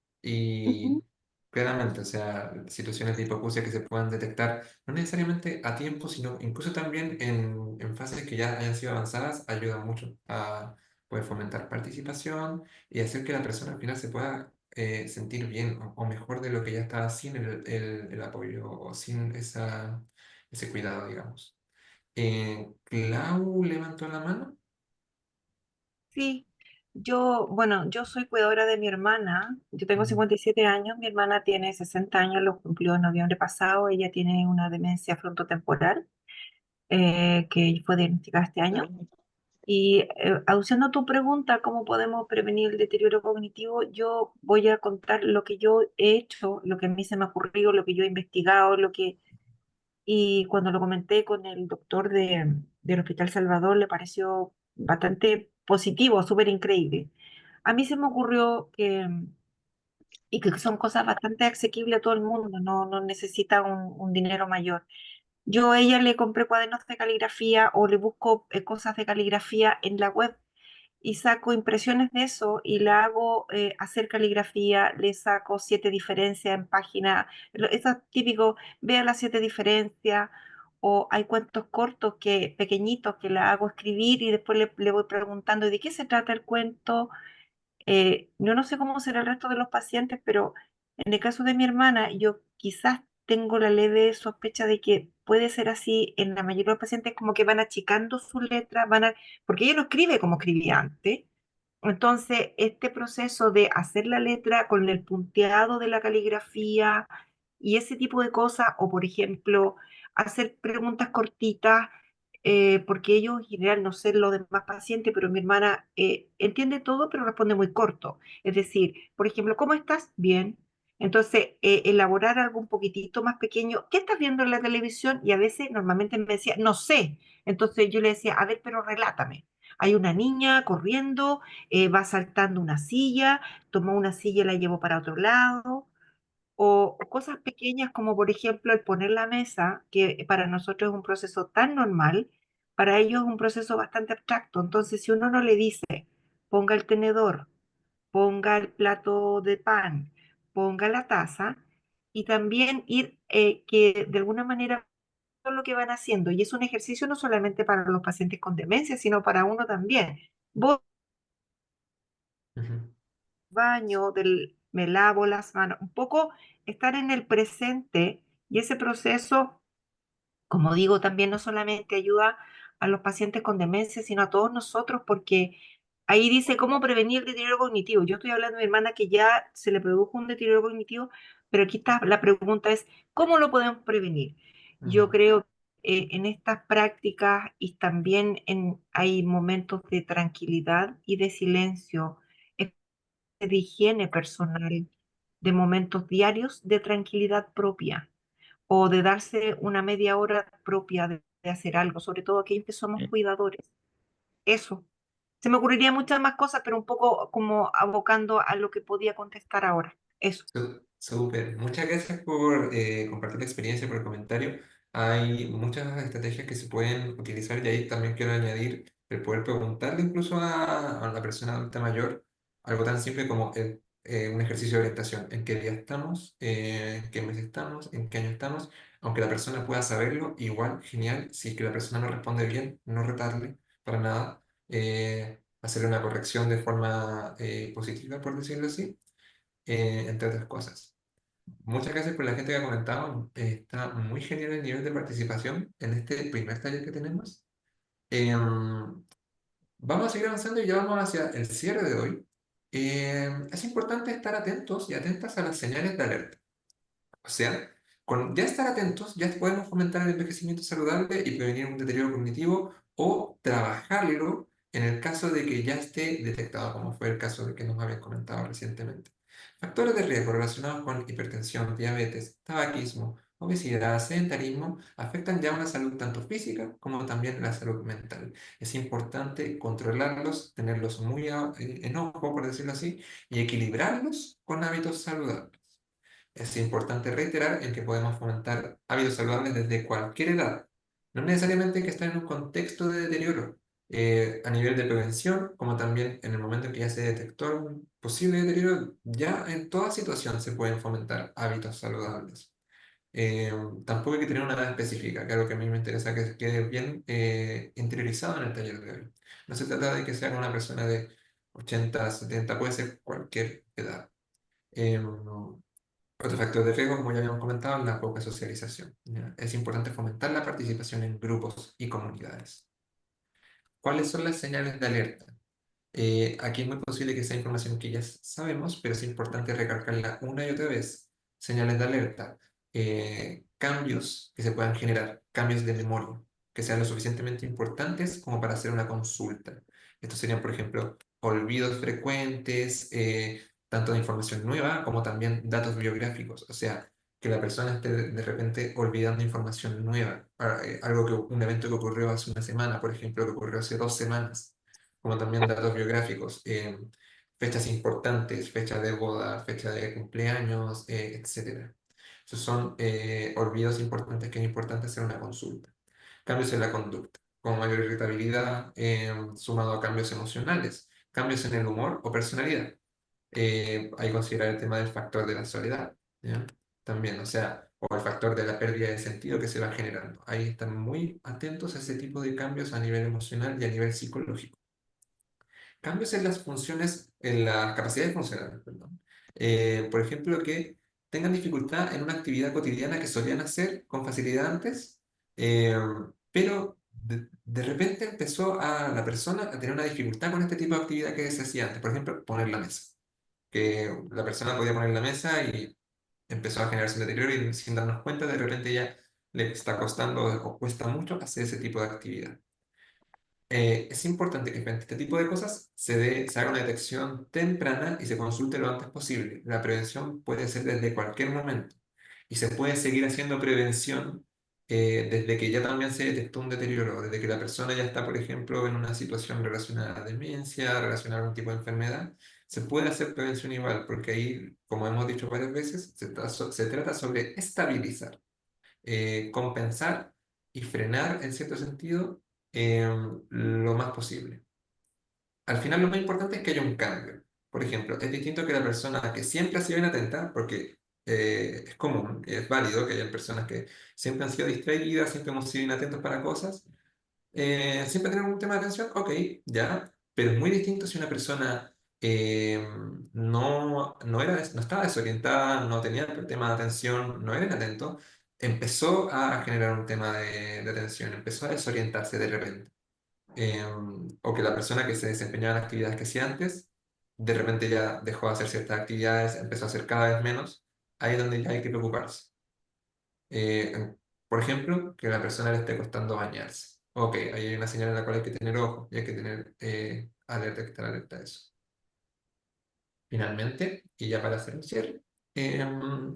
ujú, y claramente, o sea, situaciones de hipoacusia que se puedan detectar no necesariamente a tiempo, sino incluso también en fases que ya hayan sido avanzadas, ayuda mucho a poder fomentar participación y hacer que la persona al final se pueda sentir bien o mejor de lo que ya estaba sin el apoyo o sin ese cuidado, digamos. Clau levantó la mano. Sí, bueno, yo soy cuidadora de mi hermana, yo tengo Ujú. 57 años, mi hermana tiene 60 años, lo cumplió en noviembre pasado, ella tiene una demencia frontotemporal que fue diagnosticada este año. Y aduciendo a tu pregunta, ¿cómo podemos prevenir el deterioro cognitivo? Yo voy a contar lo que yo he hecho, lo que a mí se me ha ocurrido, lo que yo he investigado, y cuando lo comenté con el doctor del Hospital Salvador, le pareció bastante positivo, súper increíble. A mí se me ocurrió y que son cosas bastante asequibles a todo el mundo, no necesita un dinero mayor. Yo a ella le compré cuadernos de caligrafía o le busco cosas de caligrafía en la web y saco impresiones de eso y la hago hacer caligrafía, le saco 7 diferencias en página, eso es típico, vea las 7 diferencias, o hay cuentos cortos pequeñitos que la hago escribir y después le voy preguntando de qué se trata el cuento. Yo no sé cómo será el resto de los pacientes, pero en el caso de mi hermana, yo quizás tengo la leve sospecha de que puede ser así en la mayoría de los pacientes, como que van achicando su letra, porque ella no escribe como escribía antes. Entonces, este proceso de hacer la letra con el punteado de la caligrafía y ese tipo de cosas, o por ejemplo, hacer preguntas cortitas, porque ellos en general, no sé los demás pacientes, pero mi hermana entiende todo, pero responde muy corto. Es decir, por ejemplo, ¿cómo estás? Bien. Entonces, elaborar algo un poquitito más pequeño. ¿Qué estás viendo en la televisión? Y a veces, normalmente me decía, no sé. Entonces yo le decía, a ver, pero relátame. Hay una niña corriendo, va saltando una silla, tomó una silla y la llevó para otro lado, o cosas pequeñas como por ejemplo el poner la mesa, que para nosotros es un proceso tan normal, para ellos es un proceso bastante abstracto. Entonces, si uno no le dice, ponga el tenedor, ponga el plato de pan, ponga la taza, y también ir que de alguna manera todo lo que van haciendo, y es un ejercicio no solamente para los pacientes con demencia, sino para uno también. Voy Ujú. baño, me lavo las manos, un poco estar en el presente y ese proceso, como digo, también no solamente ayuda a los pacientes con demencia, sino a todos nosotros, porque ahí dice cómo prevenir el deterioro cognitivo. Yo estoy hablando de mi hermana que ya se le produjo un deterioro cognitivo, pero aquí está la pregunta es, ¿cómo lo podemos prevenir? Yo Ujú. creo que en estas prácticas y también hay momentos de tranquilidad y de silencio, de higiene personal, de momentos diarios de tranquilidad propia o de darse una media hora propia de hacer algo, sobre todo aquellos que somos cuidadores. Eso. Se me ocurriría muchas más cosas, pero un poco como abocando a lo que podía contestar ahora. Eso. Súper. Muchas gracias por compartir la experiencia, por el comentario. Hay muchas estrategias que se pueden utilizar y ahí también quiero añadir el poder preguntarle incluso a la persona adulta mayor algo tan simple como un ejercicio de orientación. ¿En qué día estamos? ¿En qué mes estamos? ¿En qué año estamos? Aunque la persona pueda saberlo, igual, genial. Si es que la persona no responde bien, no retarle para nada. Hacerle una corrección de forma positiva, por decirlo así, entre otras cosas. Muchas gracias por la gente que ha comentado. Está muy genial el nivel de participación en este primer taller que tenemos. Vamos a seguir avanzando y ya vamos hacia el cierre de hoy. Es importante estar atentos y atentas a las señales de alerta. O sea, con ya estar atentos, ya podemos fomentar el envejecimiento saludable y prevenir un deterioro cognitivo o trabajarlo en el caso de que ya esté detectado, como fue el caso de que nos habían comentado recientemente. Factores de riesgo relacionados con hipertensión, diabetes, tabaquismo, obesidad, sedentarismo afectan ya una salud tanto física como también la salud mental. Es importante controlarlos, tenerlos muy en ojo, por decirlo así, y equilibrarlos con hábitos saludables. Es importante reiterar en que podemos fomentar hábitos saludables desde cualquier edad. No necesariamente hay que estar en un contexto de deterioro, a nivel de prevención, como también en el momento en que ya se detectó un posible deterioro, ya en toda situación se pueden fomentar hábitos saludables. Eh, Tampoco hay que tener una edad específica, que es algo que a mí me interesa que quede bien interiorizado en el taller de hoy. No se trata de que sea una persona de 80, 70, puede ser cualquier edad. Eh, Otro factor de riesgo, como ya habíamos comentado, es la poca socialización, ¿ya? Es importante fomentar la participación en grupos y comunidades. ¿Cuáles son las señales de alerta? Aquí es muy posible que sea información que ya sabemos, pero es importante recalcarla una y otra vez. Señales de alerta, cambios que se puedan generar, cambios de memoria, que sean lo suficientemente importantes como para hacer una consulta. Estos serían, por ejemplo, olvidos frecuentes, tanto de información nueva como también datos biográficos. O sea, que la persona esté de repente olvidando información nueva, un evento que ocurrió hace una semana, por ejemplo, que ocurrió hace 2 semanas, como también datos biográficos, fechas importantes, fecha de boda, fecha de cumpleaños, etcétera. Esos son olvidos importantes que es importante hacer una consulta. Cambios en la conducta, como mayor irritabilidad, sumado a cambios emocionales, cambios en el humor o personalidad. Hay que considerar el tema del factor de la soledad, ¿ya? También, o sea, o el factor de la pérdida de sentido que se va generando. Ahí están muy atentos a ese tipo de cambios a nivel emocional y a nivel psicológico. Cambios en las funciones, en las capacidades funcionales, perdón. Por ejemplo, que tengan dificultad en una actividad cotidiana que solían hacer con facilidad antes, eh, pero de repente empezó a la persona a tener una dificultad con este tipo de actividad que se hacía antes. Por ejemplo, poner la mesa. Que la persona podía poner la mesa y empezó a generarse un deterioro y sin darnos cuenta, de repente ya le está costando o cuesta mucho hacer ese tipo de actividad. Es importante que frente a este tipo de cosas se haga una detección temprana y se consulte lo antes posible. La prevención puede ser desde cualquier momento y se puede seguir haciendo prevención desde que ya también se detectó un deterioro, desde que la persona ya está, por ejemplo, en una situación relacionada a demencia, relacionada a algún tipo de enfermedad. Se puede hacer prevención igual, porque ahí, como hemos dicho varias veces, se trata sobre estabilizar, compensar y frenar en cierto sentido lo más posible. Al final lo más importante es que haya un cambio. Por ejemplo, es distinto que la persona que siempre ha sido inatenta, porque es común, es válido que haya personas que siempre han sido distraídas, siempre hemos sido inatentos para cosas, siempre tienen un tema de atención, ok, ya, pero es muy distinto si una persona no estaba desorientada, no tenía el tema de atención, no era inatento, empezó a generar un tema de atención, empezó a desorientarse de repente. O que la persona que se desempeñaba en actividades que hacía antes, de repente ya dejó de hacer ciertas actividades, empezó a hacer cada vez menos, ahí es donde ya hay que preocuparse. Por ejemplo, que a la persona le esté costando bañarse. Ok, ahí hay una señal en la cual hay que tener ojo y hay que tener alerta, que estar alerta a eso. Finalmente, y ya para hacer un cierre, em,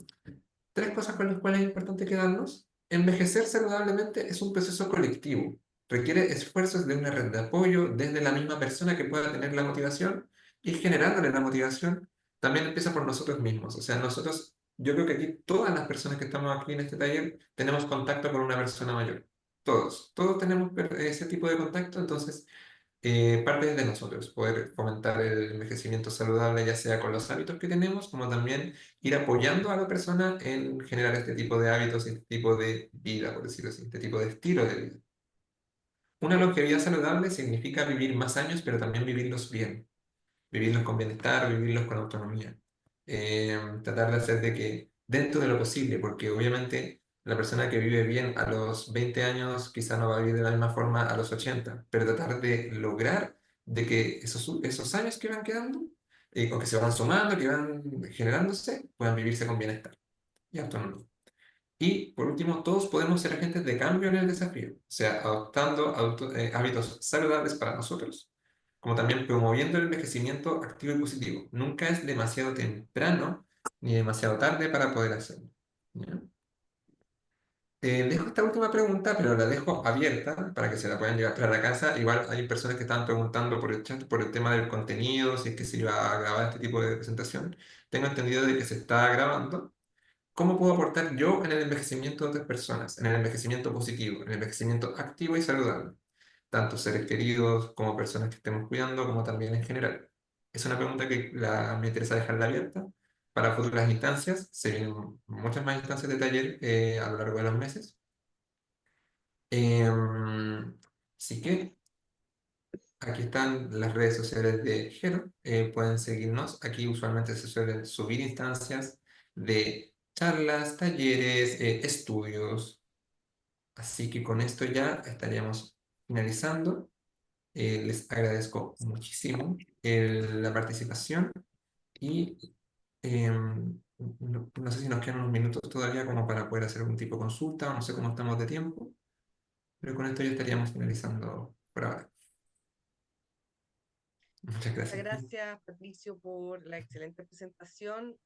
3 cosas con las cuales es importante quedarnos. Envejecer saludablemente es un proceso colectivo. Requiere esfuerzos de una red de apoyo desde la misma persona que pueda tener la motivación y generándole la motivación. También empieza por nosotros mismos. O sea, nosotros, yo creo que aquí todas las personas que estamos aquí en este taller tenemos contacto con una persona mayor. Todos tenemos ese tipo de contacto. Entonces, parte de nosotros, poder fomentar el envejecimiento saludable, ya sea con los hábitos que tenemos, como también ir apoyando a la persona en generar este tipo de hábitos, este tipo de vida, por decirlo así, este tipo de estilo de vida. Una longevidad saludable significa vivir más años, pero también vivirlos bien, vivirlos con bienestar, vivirlos con autonomía. Tratar de hacer de que dentro de lo posible, porque obviamente la persona que vive bien a los 20 años quizá no va a vivir de la misma forma a los 80, pero tratar de lograr de que esos años que van quedando, o que se van sumando, que van generándose, puedan vivirse con bienestar y autonomía. Y por último, todos podemos ser agentes de cambio en el desafío, o sea, adoptando hábitos saludables para nosotros, como también promoviendo el envejecimiento activo y positivo. Nunca es demasiado temprano ni demasiado tarde para poder hacerlo. ¿Ya? Dejo esta última pregunta, pero la dejo abierta para que se la puedan llevar para la casa. Igual hay personas que estaban preguntando por el chat por el tema del contenido, si es que se iba a grabar este tipo de presentación. Tengo entendido de que se está grabando. ¿Cómo puedo aportar yo en el envejecimiento de otras personas, en el envejecimiento positivo, en el envejecimiento activo y saludable? Tanto seres queridos como personas que estemos cuidando, como también en general. Es una pregunta que me interesa dejarla abierta para futuras instancias. Se vienen muchas más instancias de taller a lo largo de los meses. Em, Así que aquí están las redes sociales de Jero. Pueden seguirnos. Aquí usualmente se suelen subir instancias de charlas, talleres, estudios. Así que con esto ya estaríamos finalizando. Les agradezco muchísimo la participación y no sé si nos quedan unos minutos todavía como para poder hacer algún tipo de consulta, o no sé cómo estamos de tiempo, pero con esto ya estaríamos finalizando por ahora. Muchas Muchas gracias. gracias, Patricio, por la excelente presentación.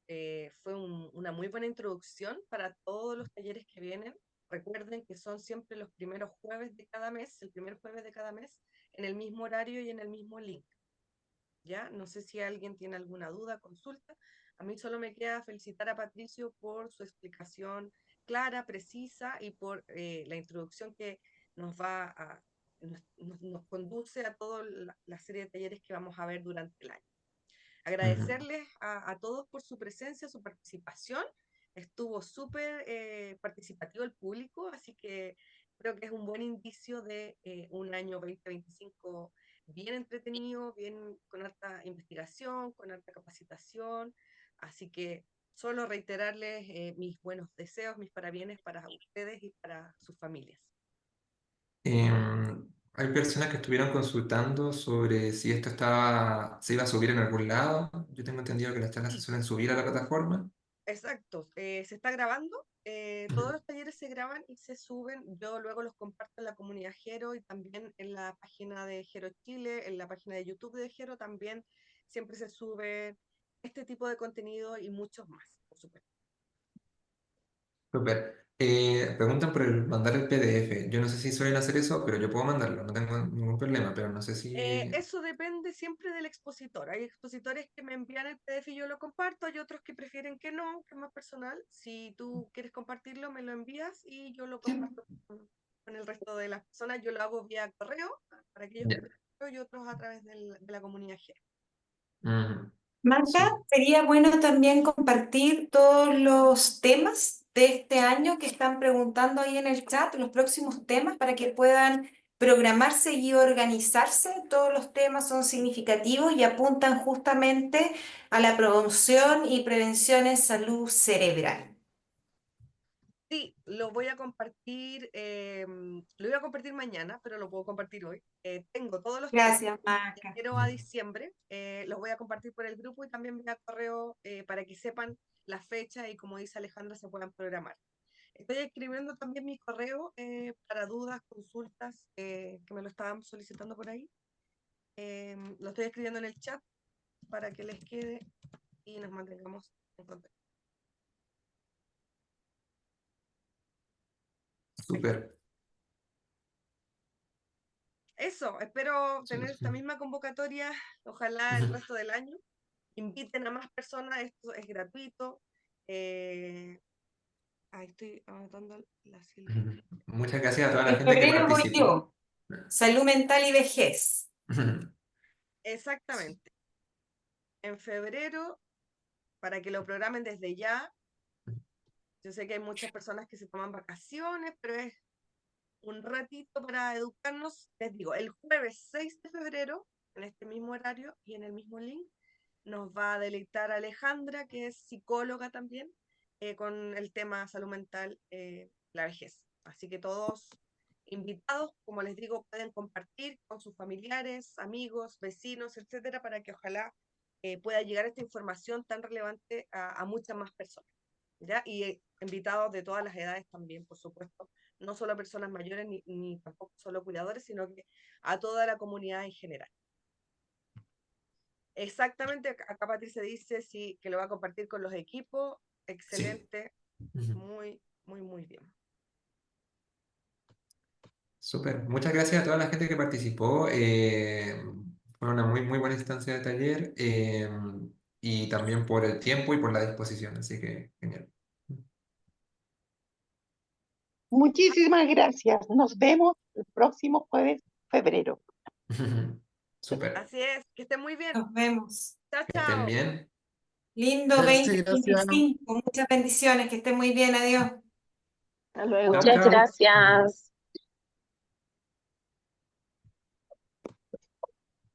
Fue una muy buena introducción para todos los talleres que vienen. Recuerden que son siempre los primeros jueves de cada mes, el primer jueves de cada mes, en el mismo horario y en el mismo link. ¿Ya? No sé si alguien tiene alguna duda, consulta. A mí solo me queda felicitar a Patricio por su explicación clara, precisa y por la introducción que nos va a, nos conduce a toda la serie de talleres que vamos a ver durante el año. Agradecerles a todos por su presencia, su participación. Estuvo súper participativo el público, así que creo que es un buen indicio de un año 2025 bien entretenido, bien con harta investigación, con harta capacitación. Así que solo reiterarles mis buenos deseos, mis parabienes para ustedes y para sus familias. Hay personas que estuvieron consultando sobre si esto se iba a subir en algún lado. Yo tengo entendido que las charlas se suelen subir a la plataforma. Exacto, se está grabando, todos los talleres se graban y se suben, yo luego los comparto en la comunidad Gero y también en la página de Gero Chile, en la página de YouTube de Gero también siempre se sube este tipo de contenido y muchos más, por supuesto. Súper. Preguntan por mandar el PDF. Yo no sé si suelen hacer eso, pero yo puedo mandarlo, no tengo ningún problema, pero no sé si... Eso depende siempre del expositor. Hay expositores que me envían el PDF y yo lo comparto, hay otros que prefieren que no, que es más personal. Si tú quieres compartirlo, me lo envías y yo lo comparto con el resto de las personas. Yo lo hago vía correo para que ellos Ya. y otros a través de la comunidad G. Marta, Sí. sería bueno también compartir todos los temas de este año que están preguntando ahí en el chat, los próximos temas, para que puedan programarse y organizarse. Todos los temas son significativos y apuntan justamente a la promoción y prevención en salud cerebral. Sí, lo voy a compartir, lo iba a compartir mañana, pero lo puedo compartir hoy. Tengo todos los Gracias, temas de Marta. enero a diciembre, los voy a compartir por el grupo y también vía correo para que sepan la fecha y como dice Alejandra se puedan programar. Estoy escribiendo también mi correo para dudas, consultas, que me lo estaban solicitando por ahí. Lo estoy escribiendo en el chat para que les quede y nos mantengamos en contacto. Súper. Eso, espero tener esta misma convocatoria, ojalá el resto del año. Inviten a más personas, esto es gratuito. Ahí estoy anotando la Silvia. Muchas gracias a toda la En gente que febrero voy participó. yo. Salud mental y vejez. Exactamente. En febrero, para que lo programen desde ya. Yo sé que hay muchas personas que se toman vacaciones, pero es un ratito para educarnos. Les digo, el jueves 6 de febrero, en este mismo horario y en el mismo link, nos va a deleitar Alejandra, que es psicóloga también, con el tema salud mental, la vejez. Así que todos invitados, como les digo, pueden compartir con sus familiares, amigos, vecinos, etcétera, para que ojalá pueda llegar esta información tan relevante a muchas más personas. ¿Ya? Y invitados de todas las edades también, por supuesto, no solo a personas mayores ni tampoco solo cuidadores, sino que a toda la comunidad en general. Exactamente, acá Patricia dice sí, que lo va a compartir con los equipos, excelente, Sí. muy, muy, muy bien. Súper. Muchas gracias a toda la gente que participó. Fue una muy, muy buena instancia de taller y también por el tiempo y por la disposición, así que genial. Muchísimas gracias. Nos vemos el próximo jueves, febrero. Súper. Así es, que estén muy bien. Nos vemos. Chao, Que estén chao. bien. Lindo Gracias. 2025. Muchas bendiciones. Que estén muy bien. Adiós. Hasta luego. Chao, Muchas chao. gracias.